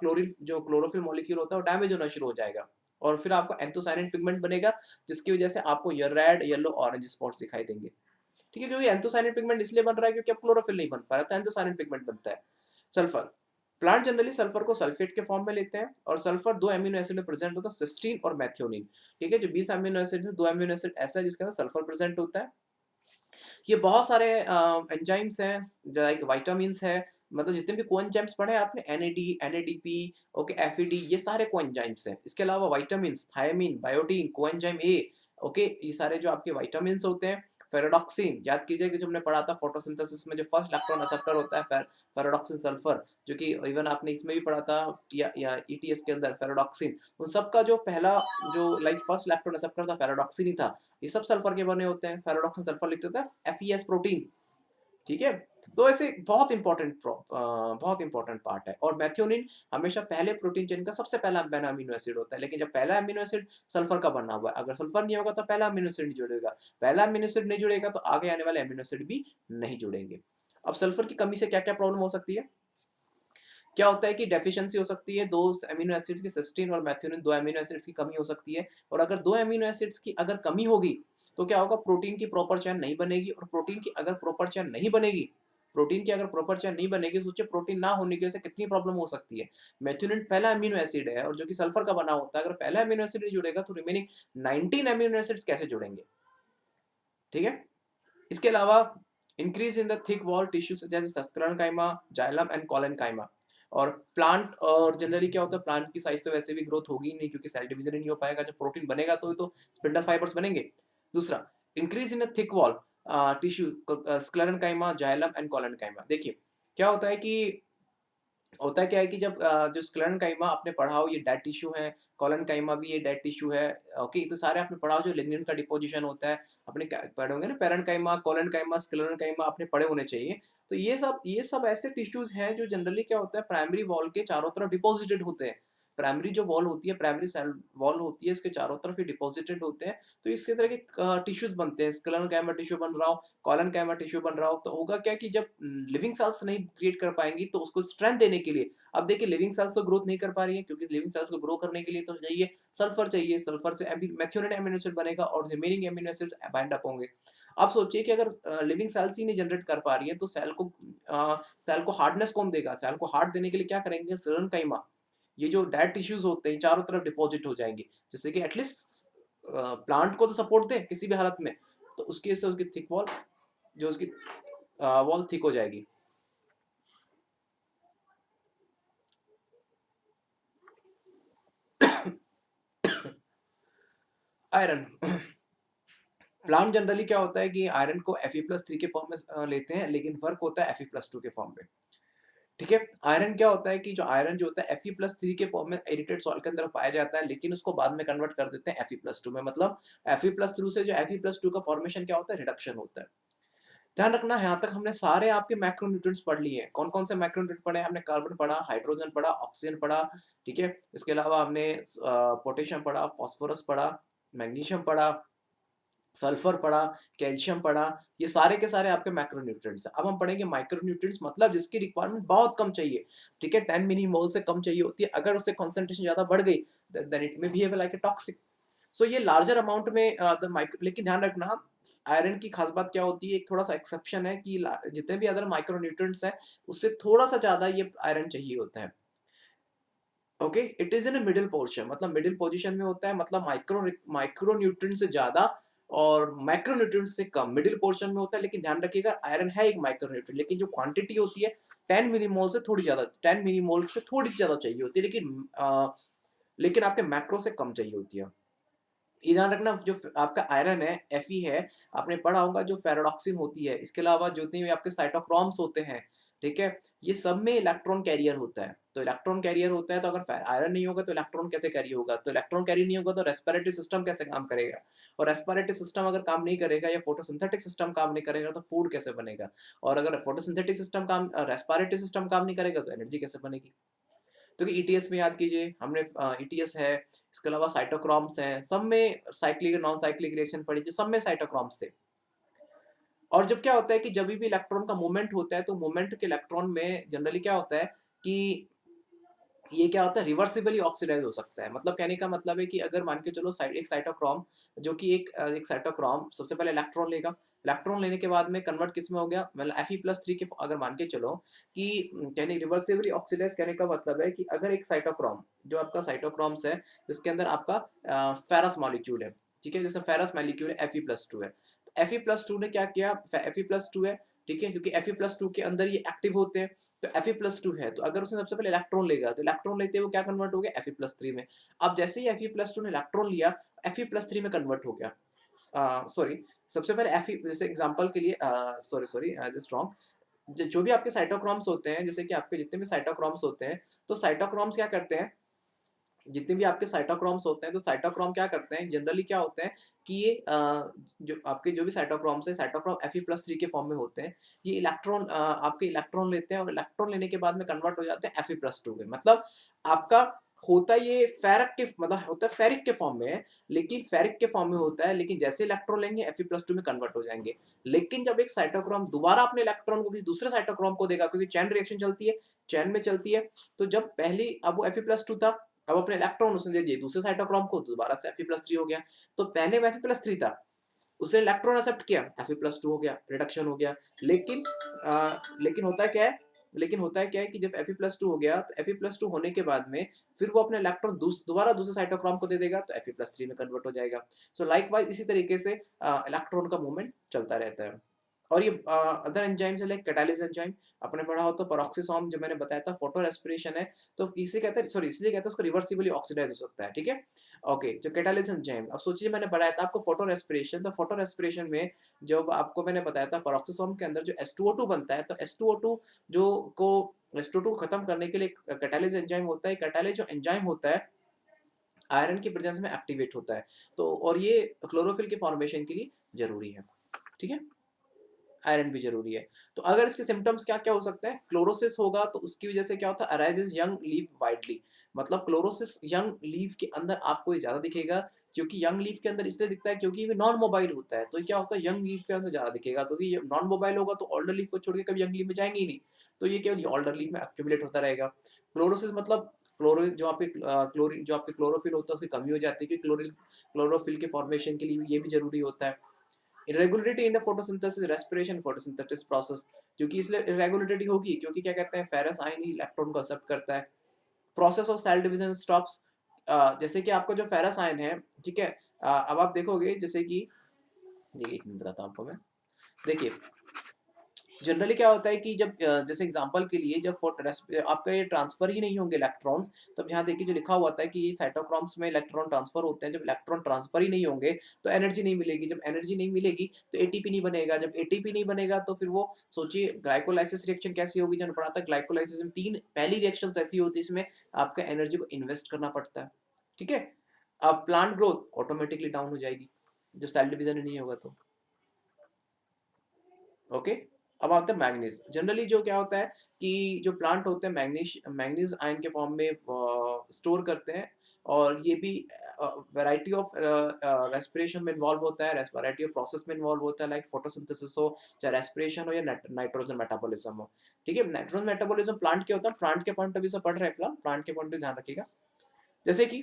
क्लोरिल जो क्लोरोफिल मॉलिक्यूल होता है वो डैमेज होना शुरू हो जाएगा और फिर आपको एंथोसायनिन पिगमेंट बनेगा जिसकी वजह से आपको ये रेड येलो ऑरेंज स्पॉट्स दिखाई देंगे। ठीक है, क्योंकि एंथोसायनिन पिगमेंट इसलिए बन रहा है क्योंकि अब क्लोरोफिल नहीं बन पा रहा तो एंथोसायनिन पिगमेंट बनता है। सल्फर, प्लांट जनरली सल्फर को सल्फेट के फॉर्म में लेते हैं और सल्फर दो एमिनो एसिड में प्रेजेंट होता है, सिस्टीन और मैथियोनिन। ठीक है, जो 20 एमिनो एसिड है दो एमिनो एसिड ऐसा है जिसके अंदर सल्फर प्रेजेंट होता है। ये बहुत सारे एंजाइम्स हैं लाइक विटामिन्स है, मतलब जितने भी कोएंजाइम्स पढ़े हैं आपने एनएडी एनएडीपी ओके एफईडी ये सारे कोएंजाइम्स हैं। इसके अलावा vitamins thiamine biotin coenzyme A okay ये सारे जो आपके विटामिन्स होते हैं। फेरोडॉक्सिन याद कीजिए कि जो हमने पढ़ा था फोटोसिंथेसिस में जो फर्स्ट इलेक्ट्रॉन एक्सेप्टर होता है फेरोडॉक्सिन सल्फर, जो कि इवन आपने इसमें भी पढ़ा था या ईटीएस के अंदर फेरोडॉक्सिन। उन सबका जो पहला जो लाइक फर्स्ट इलेक्ट्रॉन एक्सेप्टर था फेरोडॉक्सिन ही था। ये सब सल्फर के बने होते हैं, फेरोडॉक्सिन सल्फर लिखते होता है एफईएस प्रोटीन। ठीक है, तो ऐसे बहुत इंपॉर्टेंट पार्ट है। और मेथियोनिन हमेशा पहले प्रोटीन चेन का सबसे पहला अमीनो एसिड होता है, लेकिन जब पहला अमीनो एसिड सल्फर का बना हुआ है, अगर सल्फर नहीं होगा तो पहला अमीनो एसिड नहीं जुड़ेगा, पहला अमीनो एसिड नहीं जुड़ेगा तो आगे आने वाले अमीनो एसिड भी नहीं जुड़ेंगे। अब सल्फर की कमी से क्या क्या प्रॉब्लम हो सकती है? क्या होता है कि डेफिशिएंसी हो सकती है, दो अमीनो एसिड्स की सिस्टीन और मेथियोनिन दो अमीनो एसिड्स की कमी हो सकती है। और अगर दो अमीनो एसिड्स की अगर कमी होगी तो क्या होगा, प्रोटीन की प्रॉपर चेन नहीं बनेगी। और प्रोटीन की अगर प्रॉपर चेन नहीं बनेगी, प्रोटीन की अगर प्रॉपर चेन नहीं बनेगी, सोचिए प्रोटीन ना होने की वजह से कितनी प्रॉब्लम हो सकती है। मेथियोनिन पहला अमीनो एसिड है और जो कि सल्फर का बना होता है, अगर पहला अमीनो एसिड नहीं जुड़ेगा तो रिमेनिंग 19 अमीनो एसिड्स कैसे जुड़ेंगे? ठीक है, इसके अलावा increase in the thick wall tissues जैसे सस्करनकाइमा, जाइलम एंड कोलेनकाइमा। और प्लांट और जनरली क्या होता है, प्लांट की साइज से वैसे भी ग्रोथ होगी नहीं क्योंकि सेल डिवीजन ही नहीं हो पाएगा। जब प्रोटीन बनेगा तो स्पिंडल फाइबर्स बनेंगे। दूसरा, increase in the thick wall tissue sclerenchyma, xylem and collenchyma. देखिए क्या होता है क्या है कि जब जो स्क्लेरेनकाइमा आपने पढ़ा हो ये डेड टिश्यू है, कोलेनकाइमा भी ये डेड टिश्यू है। ओके, तो सारे आपने पढ़ा हो जो लिग्निन का डिपोजिशन होता है, आपने पढ़े होंगे ना, पेरेन्काइमा, कोलेनकाइमा, स्क्लेरेनकाइमा आपने पढ़े होने चाहिए। तो ये सब ऐसे टिश्यूज हैं जो जनरली क्या होता है प्राइमरी वॉल के चारों तरफ डिपॉजिटेड होते हैं। प्राइमरी जो वॉल होती है, प्राइमरी सेल वॉल होती है, इसके चारों तरफ ये डिपॉजिटेड होते हैं। तो इसके तरह के टिश्यूज बनते हैं, स्क्लेरेनकाइमा टिश्यू बन रहा हो, कोलेनकाइमा टिश्यू बन रहा हो, तो होगा क्या कि जब लिविंग सेल्स नहीं क्रिएट कर पाएंगी तो उसको स्ट्रेंथ देने के लिए, अब देखिए लिविंग सेल्स तो ग्रोथ नहीं कर पा रही है क्योंकि लिविंग सेल्स को ग्रो करने के लिए तो चाहिए सल्फर, चाहिए सल्फर से मेथियोनिन अमीनो एसिड बनेगा और remaining amino acid bind up होंगे। आप सोचिए कि अगर लिविंग सेल्स ही नहीं जनरेट कर पा रही है तो सेल को हार्डनेस कौन देगा? सेल को हार्ड देने के लिए क्या करेंगे? स्क्लेरेनकाइमा। ये जो डेड टिश्यूज होते हैं चारों तरफ डिपॉजिट हो जाएंगे, जैसे कि एटलीस्ट प्लांट को तो सपोर्ट दे किसी भी हालत में, तो उसकी वजह से उसकी थिक वॉल जो उसकी वॉल थिक हो जाएगी। आयरन प्लांट जनरली क्या होता है कि आयरन को Fe+3 के फॉर्म में लेते हैं, लेकिन वर्क होता है Fe+2 के फॉर्म में। ठीक है, आयरन क्या होता है कि जो आयरन जो होता है Fe+3 के फॉर्म में इरिटेट सॉइल के अंदर पाया जाता है, लेकिन उसको बाद में कन्वर्ट कर देते हैं Fe+2 में। मतलब Fe+2 से जो Fe+2 का फॉर्मेशन क्या होता है, रिडक्शन होता है। ध्यान रखना, यहाँ तक हमने सारे आपके मैक्रोन्यूट्रिएंट्स पढ़ लिए हैं। कौन कौन से मैक्रोन्यूट्रिएंट पढ़े हैं? हमने कार्बन पढ़ा, हाइड्रोजन पढ़ा, ऑक्सीजन पढ़ा। ठीक है, इसके अलावा हमने पोटेशियम पढ़ा, फास्फोरस पढ़ा, मैग्नीशियम पढ़ा, सल्फर पढ़ा, कैल्शियम पढ़ा। ये सारे के सारे आपके मैक्रोन्यूट्रिएंट्स हैं। अब हम पढ़ेंगे माइक्रोन्यूट्रिएंट्स, मतलब जिसकी रिक्वायरमेंट बहुत कम चाहिए। ठीक है, 10 मिलीमोल से कम चाहिए होती है। अगर उससे कंसंट्रेशन ज्यादा बढ़ गई then it may behave like a toxic. So ये लार्जर अमाउंट में द माइक्रो, लेकिन ध्यान रखना आयरन की खास बात क्या होती है, एक थोड़ा-सा एक्सेप्शन है कि जितने भी अदर माइक्रो न्यूट्रिएंट्स हैं, उससे थोड़ा-सा ज़्यादा ये आयरन चाहिए होता है। Okay, it is in a middle portion, मतलब मिडल पोजीशन में होता है, मतलब माइक्रो न्यूट्रिएंट से ज़्यादा और मैक्रो न्यूट्रिएंट से कम मिडल पोर्शन में होता है। लेकिन ध्यान रखिएगा आयरन है एक माइक्रो न्यूट्रिएंट, लेकिन जो क्वांटिटी होती है 10 मिलीमोल से थोड़ी ज़्यादा, 10 मिलीमोल से थोड़ी सी ज़्यादा चाहिए होती है, लेकिन आपके मैक्रो से कम चाहिए होती है। ये ध्यान रखना, जो आपका आयरन है Fe है, आपने पढ़ा होगा जो फेराडॉक्सिन होती है, इसके अलावा जितने भी आपके साइटोक्रोम्स होते हैं, ठीक है, ये सब में इलेक्ट्रॉन कैरियर होता है। तो इलेक्ट्रॉन कैरियर होता है, तो अगर आयरन नहीं होगा तो इलेक्ट्रॉन कैसे कैरी होगा, तो इलेक्ट्रॉन कैरी नहीं होगा तो रेस्पिरेटरी सिस्टम कैसे काम करेगा, और रेस्पिरेटरी सिस्टम अगर काम नहीं करेगा या फोटोसिंथेटिक सिस्टम काम नहीं करेगा तो फूड कैसे बनेगा, और अगर फोटोसिंथेटिक सिस्टम काम रेस्पिरेटरी सिस्टम काम नहीं करेगा तो एनर्जी कैसे बनेगी। तो कि ईटीएस में याद कीजिए, हमने ईटीएस है, इसके अलावा साइटोक्रोम्स हैं, सब में साइक्लिक नॉन साइक्लिक रिएक्शन पढ़ी थी, सब में साइटोक्रोम्स थे। और जब क्या होता है कि जब भी इलेक्ट्रॉन का मूवमेंट होता है, तो मूवमेंट के इलेक्ट्रॉन में जनरली क्या होता है कि ये क्या होता है, रिवर्सिबली ऑक्सीडाइज हो सकता है। मतलब कहने का मतलब है कि अगर मान के चलो एक साइटोक्रोम, जो कि एक साइटोक्रोम सबसे पहले इलेक्ट्रॉन लेगा, इलेक्ट्रॉन लेने के बाद में कन्वर्ट किस में हो गया, मतलब Fe+3 के, अगर मान के चलो कि कहने रिवर्सिबली ऑक्सीडाइज, कहने का मतलब है कि अगर एक साइटोक्रोम, जो आपका साइटोक्रोम्स है जिसके अंदर आपका फेरस मॉलिक्यूल है, ठीक है, जैसे फेरस मॉलिक्यूल है Fe+2 है, तो Fe+2 ने क्या किया, Fe+2 है, ठीक है, क्योंकि Fe+2 के अंदर ये एक्टिव होते हैं, तो Fe+2 है, तो अगर उसने सबसे पहले इलेक्ट्रॉन लेगा, तो इलेक्ट्रॉन लेते हुए क्या कन्वर्ट हो गया, Fe+3 में। अब जैसे ही Fe+2 ने इलेक्ट्रॉन लिया, Fe+3 में कन्वर्ट हो गया। सॉरी, सबसे पहले जैसे एग्जांपल के लिए, सॉरी जस्ट रॉन्ग, जो भी आपके साइटोक्रोम्स होते हैं, जैसे कि आपके जितने भी साइटोक्रोम्स होते हैं, तो साइटोक्रोम्स क्या करते हैं, जितने भी आपके साइटोक्रोम्स होते हैं, तो साइटोक्रोम क्या करते हैं, जनरली क्या होते हैं कि ये जो भी साइटोक्रोम्स है, साइटोक्रोम Fe+3 के फॉर्म में होते हैं। ये आपके इलेक्ट्रॉन लेते हैं और इलेक्ट्रॉन लेने के बाद में कन्वर्ट हो जाते हैं Fe+2 में। मतलब आपका होता ये फेरिक के, मतलब होता है फेरिक के फॉर्म में है, लेकिन फेरिक के फॉर्म में होता है, लेकिन जैसे इलेक्ट्रॉन लेंगे Fe+2 में कन्वर्ट हो जाएंगे। लेकिन जब एक साइटोक्रोम दोबारा अपने इलेक्ट्रॉन को किसी दूसरे साइटोक्रोम को देगा, क्योंकि चैन रिएक्शन चलती है, चैन में चलती है, तो जब पहली, अब वो Fe+2 था, अब अपने इलेक्ट्रॉन उसने दे दिए दूसरे साइटोक्रोम को, तो दोबारा से Fe+3 हो गया। तो पहले वो Fe+3 था, उसने इलेक्ट्रॉन एक्सेप्ट किया, Fe+2 हो गया, रिडक्शन हो गया। लेकिन लेकिन होता है क्या है कि जब Fe+2 हो गया, तो Fe+2 होने के बाद में फिर वो अपने इलेक्ट्रॉन दोबारा दूसरे साइटोक्रोम को दे देगा, तो Fe+3 में कन्वर्ट हो जाएगा। सो लाइकवाइज इसी तरीके से इलेक्ट्रॉन का मूवमेंट चलता रहता है। और ये अदर एंजाइम्स है, लाइक कैटालिस एंजाइम, आपने पढ़ा हो तो पेरोक्सिसोम, जो मैंने बताया था, फोटो रेस्पिरेशन है, तो इसे कहते हैं, सॉरी इसलिए कहते हैं उसको रिवर्सिबली ऑक्सीडाइज हो सकता है, ठीक है। ओके, जो कैटालिस एंजाइम, अब सोचिए मैंने बताया था आपको फोटो रेस्पिरेशन, तो फोटो रेस्पिरेशन में जब आपको मैंने बताया था पेरोक्सिसोम के अंदर जो H2O2 बनता है, तो H2O2 जो को H2O2 को खत्म करने के लिए कैटालिस एंजाइम होता है। कैटालिस जो एंजाइम होता है, आयरन की प्रेजेंस में एक्टिवेट होता है, तो और ये क्लोरोफिल के फॉर्मेशन के लिए जरूरी है, ठीक है, आयरन भी जरूरी है। तो अगर इसके सिम्टम्स क्या-क्या हो सकते हैं, क्लोरोसिस होगा तो उसकी वजह से क्या होता है, अराइजेस यंग लीफ वाइडली, मतलब क्लोरोसिस यंग लीफ के अंदर आपको ये ज्यादा दिखेगा, क्योंकि यंग लीफ के अंदर इसलिए दिखता है क्योंकि ये नॉन मोबाइल होता है, तो ये क्या होता है, यंग लीफ के अंदर ज्यादा दिखेगा, क्योंकि ये नॉन मोबाइल होगा तो ओल्डर लीफ को छोड़ के कभी यंग लीफ में जाएंगे ही नहीं, तो ये केवल ओल्डर लीफ में एक्यूमुलेट होता रहेगा। क्लोरोसिस मतलब क्लोरीन, जो आपके क्लोरीन, जो आपके क्लोरोफिल होता है उसकी कमी हो जाती है, क्योंकि क्लोरोफिल के फॉर्मेशन के लिए भी ये भी जरूरी होता है। Irregularity in the photosynthesis respiration photosynthesis process, क्योंकि इसलिए इरेगुलरिटी होगी क्योंकि क्या कहते हैं, फेरस आयन ही इलेक्ट्रॉन को एक्सेप्ट करता है। Process of cell division stops, जैसे कि आपका जो फेरस आयन है, ठीक है, अब आप देखोगे जैसे कि, देखिए एक मिनट बताता हूँ आपको मैं, देखिए जनरली क्या होता है कि जब जैसे एग्जांपल के लिए जब आपका ये ट्रांसफर ही नहीं होंगे इलेक्ट्रॉन्स, तब यहाँ देखिए जो लिखा हुआ था कि ये साइटोक्रोम्स में इलेक्ट्रॉन ट्रांसफर होते हैं, जब इलेक्ट्रॉन ट्रांसफर ही नहीं होंगे तो एनर्जी नहीं मिलेगी, जब एनर्जी नहीं मिलेगी तो एटीपी नहीं बनेगा, जब एटीपी नहीं बनेगा तो फिर वो सोचिए ग्लाइकोलाइसिस रिएक्शन कैसी होगी, जब पढ़ा था ग्लाइकोलाइसिस में तीन पहली रिएक्शन ऐसी होती है इसमें आपका एनर्जी को इन्वेस्ट करना पड़ता है, ठीक है। अब प्लांट ग्रोथ ऑटोमेटिकली डाउन हो जाएगी जब सेल डिवीजन नहीं होगा तो, ओके। अब आता है मैग्नीज, जनरली जो क्या होता है कि जो प्लांट होते हैं मैग्नीज आयन के फॉर्म में स्टोर करते हैं, और ये भी वैरायटी ऑफ रेस्पिरेशन में इन्वॉल्व होता है, वैरायटी ऑफ प्रोसेस में इन्वॉल्व होता है, लाइक फोटोसिंथेसिस हो, चाहे रेस्पिरेशन हो या नाइट्रोजन मेटाबॉलिज्म हो, ठीक है। नाइट्रोजन मेटाबॉलिज्म प्लांट के होता है, प्लांट के पॉइंट ऑफ व्यू से पढ़ रहे हैं, प्लांट के पॉइंट ऑफ व्यू ध्यान रखिएगा। जैसे कि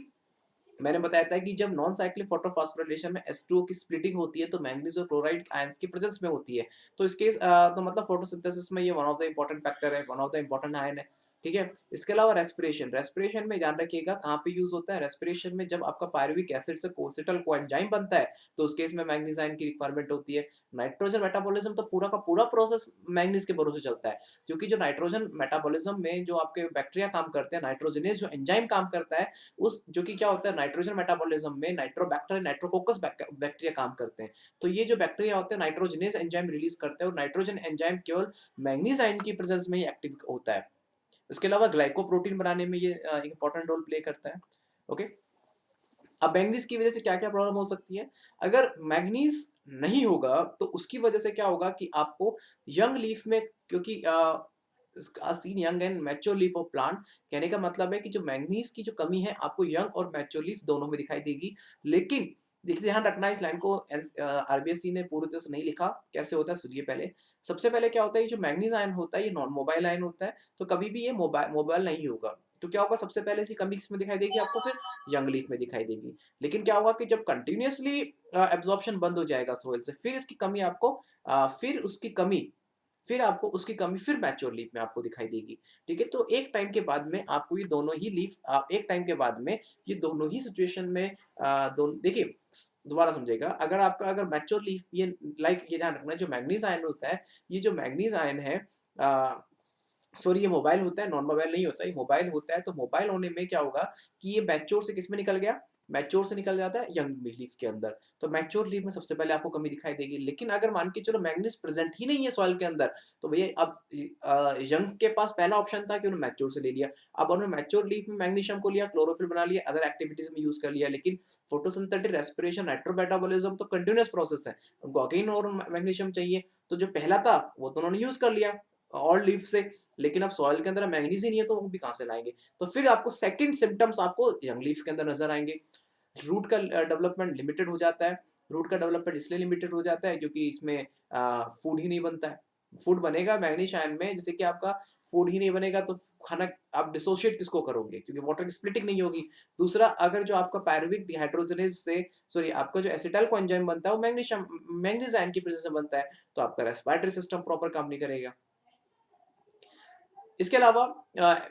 मैंने बताया था कि जब नॉन साइक्लिक फोटोफॉस्फोराइलेशन में H2O की स्प्लिटिंग होती है तो मैंगनीज और क्लोराइड आयंस की प्रेजेंस में होती है। तो इस केस तो मतलब फोटोसिंथेसिस में ये one of the important factor है, one of the important ion है। ठीक है? इसके अलावा रेस्पिरेशन, रेस्पिरेशन में ध्यान रखिएगा कहाँ पे यूज़ होता है, रेस्पिरेशन में जब आपका पायरुविक एसिड से कोएसिटल कोएंजाइम बनता है, तो उस केस में मैंगनीज आयन की रिक्वायरमेंट होती है। नाइट्रोजन मेटाबॉलिज्म तो पूरा का पूरा प्रोसेस मैंगनीज के भरोसे चलता है, क्योंकि जो नाइट्रोजन मेटाबॉलिज्म में जो आपके बैक्टीरिया काम करते हैं, नाइट्रोजनेज जो एंजाइम काम करता है, उस जो कि क्या होता है नाइट्रोजन मेटाबॉलिज्म में नाइट्रोबैक्टर नाइट्रोकोकस बैक्टीरिया काम करते हैं। तो ये जो बैक्टीरिया होते हैं नाइट्रोजनेज एंजाइम रिलीज करते हैं और नाइट्रोजन एंजाइम केवल मैंगनीज आयन की प्रेजेंस में ही एक्टिव होता है। इसके अलावा ग्लाइकोप्रोटीन बनाने में ये एक इंपॉर्टेंट रोल प्ले करता है। ओके, अब मैंगनीज की वजह से क्या क्या प्रॉब्लम हो सकती है। अगर मैंगनीज नहीं होगा तो उसकी वजह से क्या होगा कि आपको यंग लीफ में, क्योंकि seen young and mature leaf of plant, कहने का मतलब है कि जो मैंगनीज की जो कमी है आपको यंग और मैच्योर लीफ दोनों में दिखाई देगी। लेकिन देखिए, ध्यान रखना इस लाइन को, आरबीएससी ने पूरी तरह से नहीं लिखा। कैसे होता है सुनिए पहले। सबसे पहले क्या होता है, ये जो मैंगनीज आयन होता है ये नॉन मोबाइल आयन होता है, तो कभी भी ये मोबाइल मोबाइल नहीं होगा। तो क्या होगा, सबसे पहले इसकी कमी किसमें दिखाई देगी आपको, फिर यंग लीफ में दिखाई देगी। लेकिन क्या होगा कि जब कंटिन्यूअसली एब्जॉर्प्शन बंद हो जाएगा सोइल से, फिर इसकी कमी आपको फिर आपको उसकी कमी फिर मैच्योर लीफ में आपको दिखाई देगी। ठीक है? तो एक टाइम के बाद में आपको ये दोनों ही लीफ एक टाइम के बाद में ये दोनों ही सिचुएशन में दोनों देखिए, दोबारा समझिएगा, अगर आपका अगर मैच्योर लीफ ये लाइक ये ध्यान रखना, जो मैंगनीज आयन होता है, ये जो मैंगनीज आयन है अ, सॉरी ये मोबाइल होता है, नॉन मोबाइल नहीं होता, ये मोबाइल होता है। तो मोबाइल होने में क्या होगा कि ये मैच्योर से किसमें निकल गया, मैच्योर से निकल जाता है यंग लीफ के अंदर। तो मैच्योर लीफ में सबसे पहले आपको कमी दिखाई देगी। लेकिन अगर मान के चलो मैंगनीज प्रेजेंट ही नहीं है सॉइल के अंदर, तो भैया अब यंग के पास पहला ऑप्शन था कि उन्होंने मैच्योर से ले लिया। अब उन्होंने मैच्योर लीफ में मैग्नीशियम को लिया, क्लोरोफिल बना लिया, अदर एक्टिविटीज में यूज कर लिया। लेकिन फोटोसिंथेटिक रेस्पिरेशन नाइट्रोमेटाबॉलिज्म तो कंटिन्यूअस प्रोसेस है, उनको अगेन और मैग्नीशियम चाहिए। तो जो पहला था वो तो उन्होंने यूज कर लिया और लीफ से, लेकिन अब सॉइल के अंदर मैंगनीज ही नहीं है तो वो भी कहाँ से लाएंगे। तो फिर आपको सेकंड सिम्टम्स आपको यंग लीफ के अंदर नजर आएंगे। रूट का डेवलपमेंट लिमिटेड हो जाता है। रूट का डेवलपमेंट इसलिए लिमिटेड हो जाता है क्योंकि इसमें फूड ही नहीं बनता है। फूड बनेगा मैग्नीशियम आयन में, जैसे कि आपका फूड ही नहीं बनेगा तो खाना आप डिसोशिएट किसको करोगे, क्योंकि वाटर की स्प्लिटिंग नहीं होगी। दूसरा, अगर जो आपका पायरुविक डिहाइड्रोजनेज से सॉरी आपका जो एसिटाइल कोएंजाइम बनता है वो मैग्नीशियम आयन की प्रेजेंस से बनता है, तो आपका रेस्पिरेटरी सिस्टम प्रॉपर काम नहीं करेगा। इसके अलावा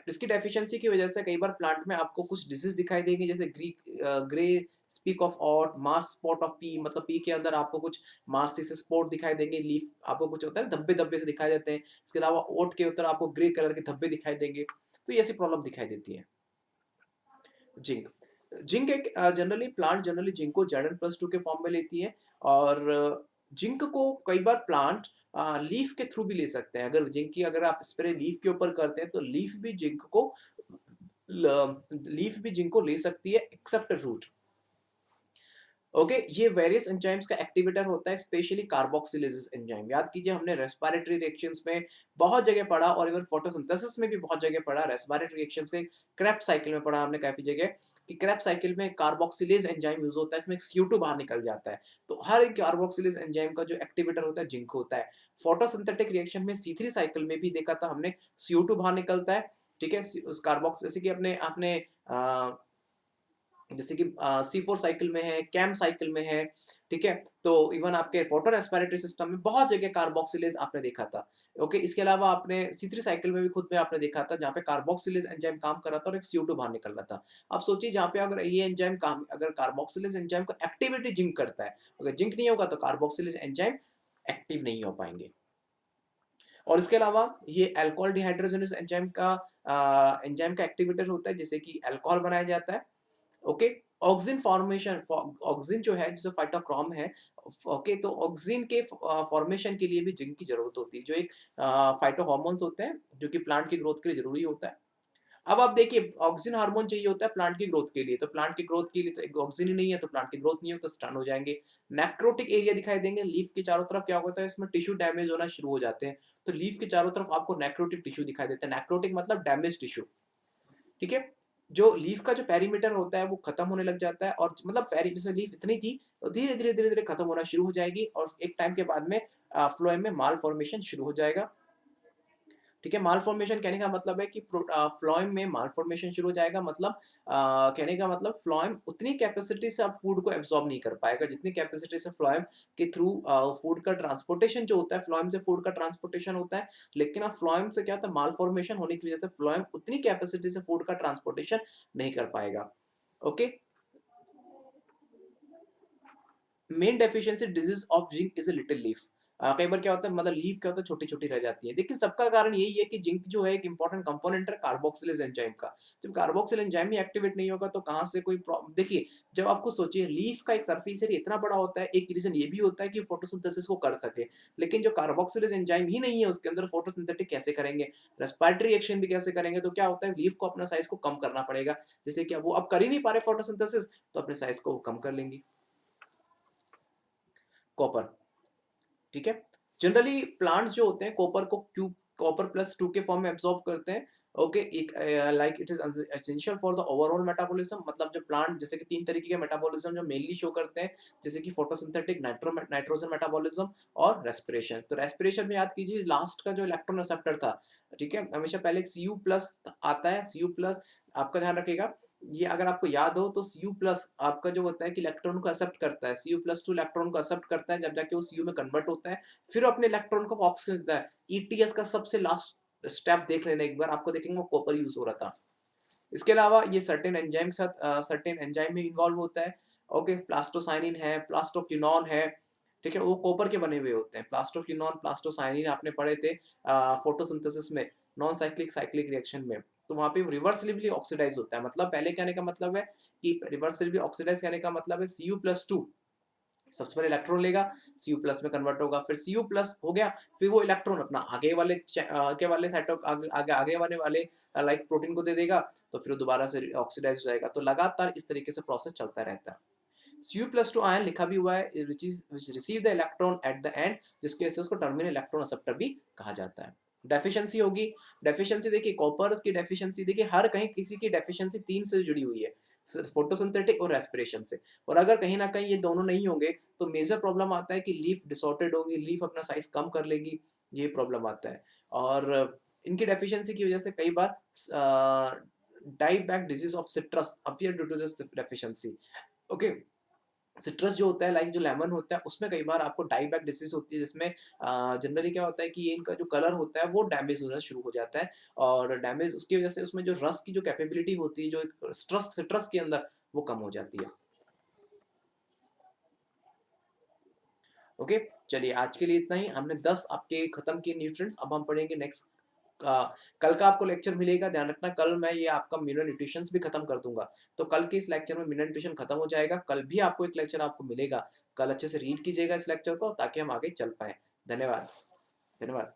इसकी डेफिशिएंसी की वजह से कई बार प्लांट में आपको कुछ डिसीज दिखाई देंगे, जैसे grey speck of oat marsh spot of pea, मतलब पी के अंदर आपको कुछ मार्सी से स्पॉट दिखाई देंगे, लीफ आपको कुछ होता है ना धब्बे धब्बे से दिखाई देते हैं। इसके अलावा ओट के ऊपर आपको ग्रे कलर के धब्बे दिखाई देंगे। तो ये ऐसी प्रॉब्लम दिखाई देती है। जिंक, जिंक एक जनरली प्लांट जनरली जिंक को Zn+2 के फॉर्म में लेती है। और जिंक को कई बार प्लांट लीफ के थ्रू भी ले सकते हैं। अगर जिंक की अगर आप स्प्रे लीफ के ऊपर करते हैं तो लीफ भी जिंक को ले सकती है एक्सेप्ट रूट। ओके, ये वेरियस एंजाइम्स का एक्टिवेटर होता है, स्पेशली कार्बोक्सिलेजेस एंजाइम। याद कीजिए हमने रेस्पिरेटरी रिएक्शंस में बहुत जगह पढ़ा और इवन फोटोसिंथेसिस में भी बहुत जगह पढ़ा। रेस्पिरेटरी रिएक्शंस के क्रेब्स साइकिल में पढ़ा हमने काफी जगह कि क्रेब्स साइकिल में कार्बोक्सिलेज एंजाइम यूज होता है, इसमें CO2 बाहर निकल जाता है। तो हर एक कार्बोक्सिलेज एंजाइम का जो एक्टिवेटर होता है जिंक होता है। फोटोसिंथेटिक रिएक्शन में C3 साइकिल में भी देखा था हमने, CO2 बाहर निकलता है। ठीक है, उस कार्बोक्स जैसे कि अपने आपने जैसे कि C4 साइकिल में है, कैम साइकिल में है। ठीक है, तो इवन आपके फोटो रेस्पिरेटरी सिस्टम में बहुत जगह कार्बोक्सिलेज आपने देखा था। ओके, इसके अलावा आपने C3 साइकिल में भी खुद में आपने देखा था, जहाँ पे कार्बोक्सिलेज एंजाइम काम कर रहा था और एक CO2 बाहर निकल रहा था। अब सोचिए, जहाँ पे अगर ये एंजाइम काम अगर कार्बोक्सिलेज एंजाइम का एक्टिविटी जिंक करता है, अगर जिंक नहीं होगा तो कार्बोक्सिलेज एंजाइम एक्टिव नहीं हो पाएंगे। और इसके अलावा ये अल्कोहल डिहाइड्रोजनेज एंजाइम का एक्टिवेटर होता है, जिससे कि अल्कोहल बनाया जाता है। ओके, ऑक्सिन फॉर्मेशन, ऑक्सिन जो है जिसे फाइटोक्रोम है। ओके, तो ऑक्सिन के फॉर्मेशन के लिए भी जिंक की जरूरत होती है, जो एक फाइटो हार्मोन्स होते हैं जो कि प्लांट की ग्रोथ के लिए जरूरी होता है। अब आप देखिए, ऑक्सिन हार्मोन चाहिए होता है प्लांट की ग्रोथ के लिए, तो प्लांट की ग्रोथ के लिए तो ऑक्सिन ही नहीं है, तो प्लांट की ग्रोथ नहीं हो तो स्टन हो जाएंगे। नेक्रोटिक एरिया दिखाई देंगे लीफ के चारों तरफ। क्या होता है, इसमें टिश्यू डैमेज होना शुरू हो जाते हैं, तो लीफ के चारों तरफ आपको नेक्रोटिक टिश्यू दिखाई देता है। नेक्रोटिक मतलब डैमेज टिश्यू। ठीक है, जो लीफ का जो पेरीमीटर होता है वो खत्म होने लग जाता है, और मतलब पेरी जैसे लीफ इतनी थी तो धीरे धीरे धीरे धीरे खत्म होना शुरू हो जाएगी, और एक टाइम के बाद में फ्लोएम में माल फॉर्मेशन शुरू हो जाएगा। ठीक है, मालफॉर्मेशन कहने का मतलब है कि फ्लोएम में मालफॉर्मेशन शुरू हो जाएगा, मतलब कहने का मतलब फ्लोएम उतनी कैपेसिटी से आप फूड को एब्ज़ॉर्ब नहीं कर पाएगा, जितनी कैपेसिटी से फ्लोएम के थ्रू फूड का ट्रांसपोर्टेशन जो होता है, फ्लोएम से फूड का ट्रांसपोर्टेशन होता है। लेकिन अब फ्लोएम से क्या होता है, मालफॉर्मेशन होने की वजह से फ्लोएम उतनी कैपेसिटी से फूड का ट्रांसपोर्टेशन नहीं कर पाएगा। Okay? Main deficiency disease of zinc is a little leaf. कई बार क्या होता है, मतलब लीफ क्या होता है, छोटी-छोटी रह जाती है। देखिए सबका कारण यही है कि जिंक जो है एक इंपॉर्टेंट कंपोनेंट है कार्बोक्सिलेज एंजाइम का। जब कार्बोक्सिल एंजाइम ही एक्टिवेट नहीं होगा तो कहाँ से कोई देखिए, जब आपको सोचिए लीफ का एक सरफेस एरिया इतना बड़ा होता है, एक रीज़न ये भी होता है कि फोटोसिंथेसिस को कर सके। लेकिन जो कार्बोक्सिलेज एंजाइम ही नहीं है उसके अंदर, फोटोसिंथेटिक कैसे करेंगे? रेस्पिरेटरी रिएक्शन भी कैसे करेंगे? तो क्या होता है, लीफ को अपना साइज़ को कम करना पड़ेगा। जैसे कि अब वो अब कर ही नहीं पा रहे फोटोसिंथेसिस, तो अपने साइज़ को वो कम कर लेंगी। कॉपर, ठीक है? जनरली प्लांट जो होते हैं कॉपर को कॉपर प्लस 2 के फॉर्म में एब्ज़ॉर्ब करते हैं। ओके, एक like it is essential for the overall metabolism, मतलब जो प्लांट जैसे कि 3 तरीके के मेटाबॉलिज्म जो मेनली शो करते हैं, जैसे कि फोटोसिंथेटिक, नाइट्रोजन मेटाबॉलिज्म और रेस्पिरेशन। तो रेस्पिरेशन में याद कीजिए लास्ट का जो इलेक्ट्रॉन एक्सेप्टर था, ठीक है? हमेशा पहले एक Cu प्लस आता है, Cu प्लस आपका ध्यान रखिएगा, ये अगर आपको याद हो तो Cu प्लस आपका जो होता है कि इलेक्ट्रॉन को एक्सेप्ट करता है, Cu+2 इलेक्ट्रॉन को एक्सेप्ट करता है, जब जाके वो Cu में कन्वर्ट होता है, फिर अपने इलेक्ट्रॉन को ऑक्सीजन देता है। ईटीएस का सबसे लास्ट स्टेप देख लेना एक बार, आपको देखेंगे वो कॉपर यूज़ हो रहा था। इसके अलावा ये सर्टेन एंजाइम के साथ सर्टेन एंजाइम में इन्वॉल्व होता है। ओके, प्लास्टोसाइनिन है, प्लास्टोक्विनोन है, ठीक है? वो कॉपर के बने हुए होते हैं। प्लास्टोक्विनोन, प्लास्टोसाइनिन आपने पढ़े थे फोटोसिंथेसिस में, नॉन साइक्लिक साइक्लिक रिएक्शन में। तो वहाँ पे रिवर्सिबली ऑक्सीडाइज़ होता है। मतलब पहले कहने का मतलब है कि रिवर्सिबली ऑक्सीडाइज़ कहने का मतलब है Cu+2 सबसे पहले इलेक्ट्रॉन लेगा, Cu+ में कन्वर्ट होगा, फिर Cu+ हो गया, फिर वो इलेक्ट्रॉन अपना आगे वाले साइटो आगे आगे आगे वाले लाइक प्रोटीन को दे देगा, तो फिर वो दोबारा से ऑक्सीडाइज़ हो जाएगा। तो लगातार इस तरीके से प्रोसेस चलता रहता है। Cu+2 आयन लिखा भी हुआ है, which receive the electron at the end, जिसकी वजह से उसको टर्मिनल इलेक्ट्रॉन एक्सेप्टर भी कहा जाता है। डेफिशिएंसी होगी, डेफिशिएंसी देखिए कॉपर की डेफिशिएंसी देखिए हर कहीं किसी की डेफिशिएंसी 3 से जुड़ी हुई है, फोटोसिंथेटिक और रेस्पिरेशन से। और अगर कहीं न कहीं ये दोनों नहीं होंगे तो मेजर प्रॉब्लम आता है कि लीफ डिसऑर्डर्ड होगी, लीफ अपना साइज़ कम कर लेगी, ये प्रॉब्लम आता है। और इनकी डेफिशिएंसी की वजह से कई बार die back disease of citrus appear due to this deficiency. Okay, citrus जो होता है लाइक जो लेमन होता है उसमें कई बार आपको डाई बैक डिसीज़ होती है, जिसमें जनरली क्या होता है कि ये इनका जो कलर होता है वो डैमेज होना शुरू हो जाता है, और डैमेज उसकी वजह से उसमें जो रस की जो कैपेबिलिटी होती है, जो एक सिट्रस सिट्रस के अंदर, वो कम हो जाती है। ओके, चलिए आज के लिए इतना ही। हमने 10 आपके खत्म किए न्यूट्रिएंट्स, अब हम पढ़ेंगे नेक्स्ट कल का आपको लेक्चर मिलेगा, ध्यान रखना कल मैं ये आपका मिनरल न्यूट्रिशंस भी खत्म कर दूँगा। तो कल के इस लेक्चर में मिनरल न्यूट्रिशन खत्म हो जाएगा, कल भी आपको एक लेक्चर आपको मिलेगा। कल अच्छे से रीड कीजिएगा इस लेक्चर को ताकि हम आगे चल पाएँ। धन्यवाद। धन्यवाद।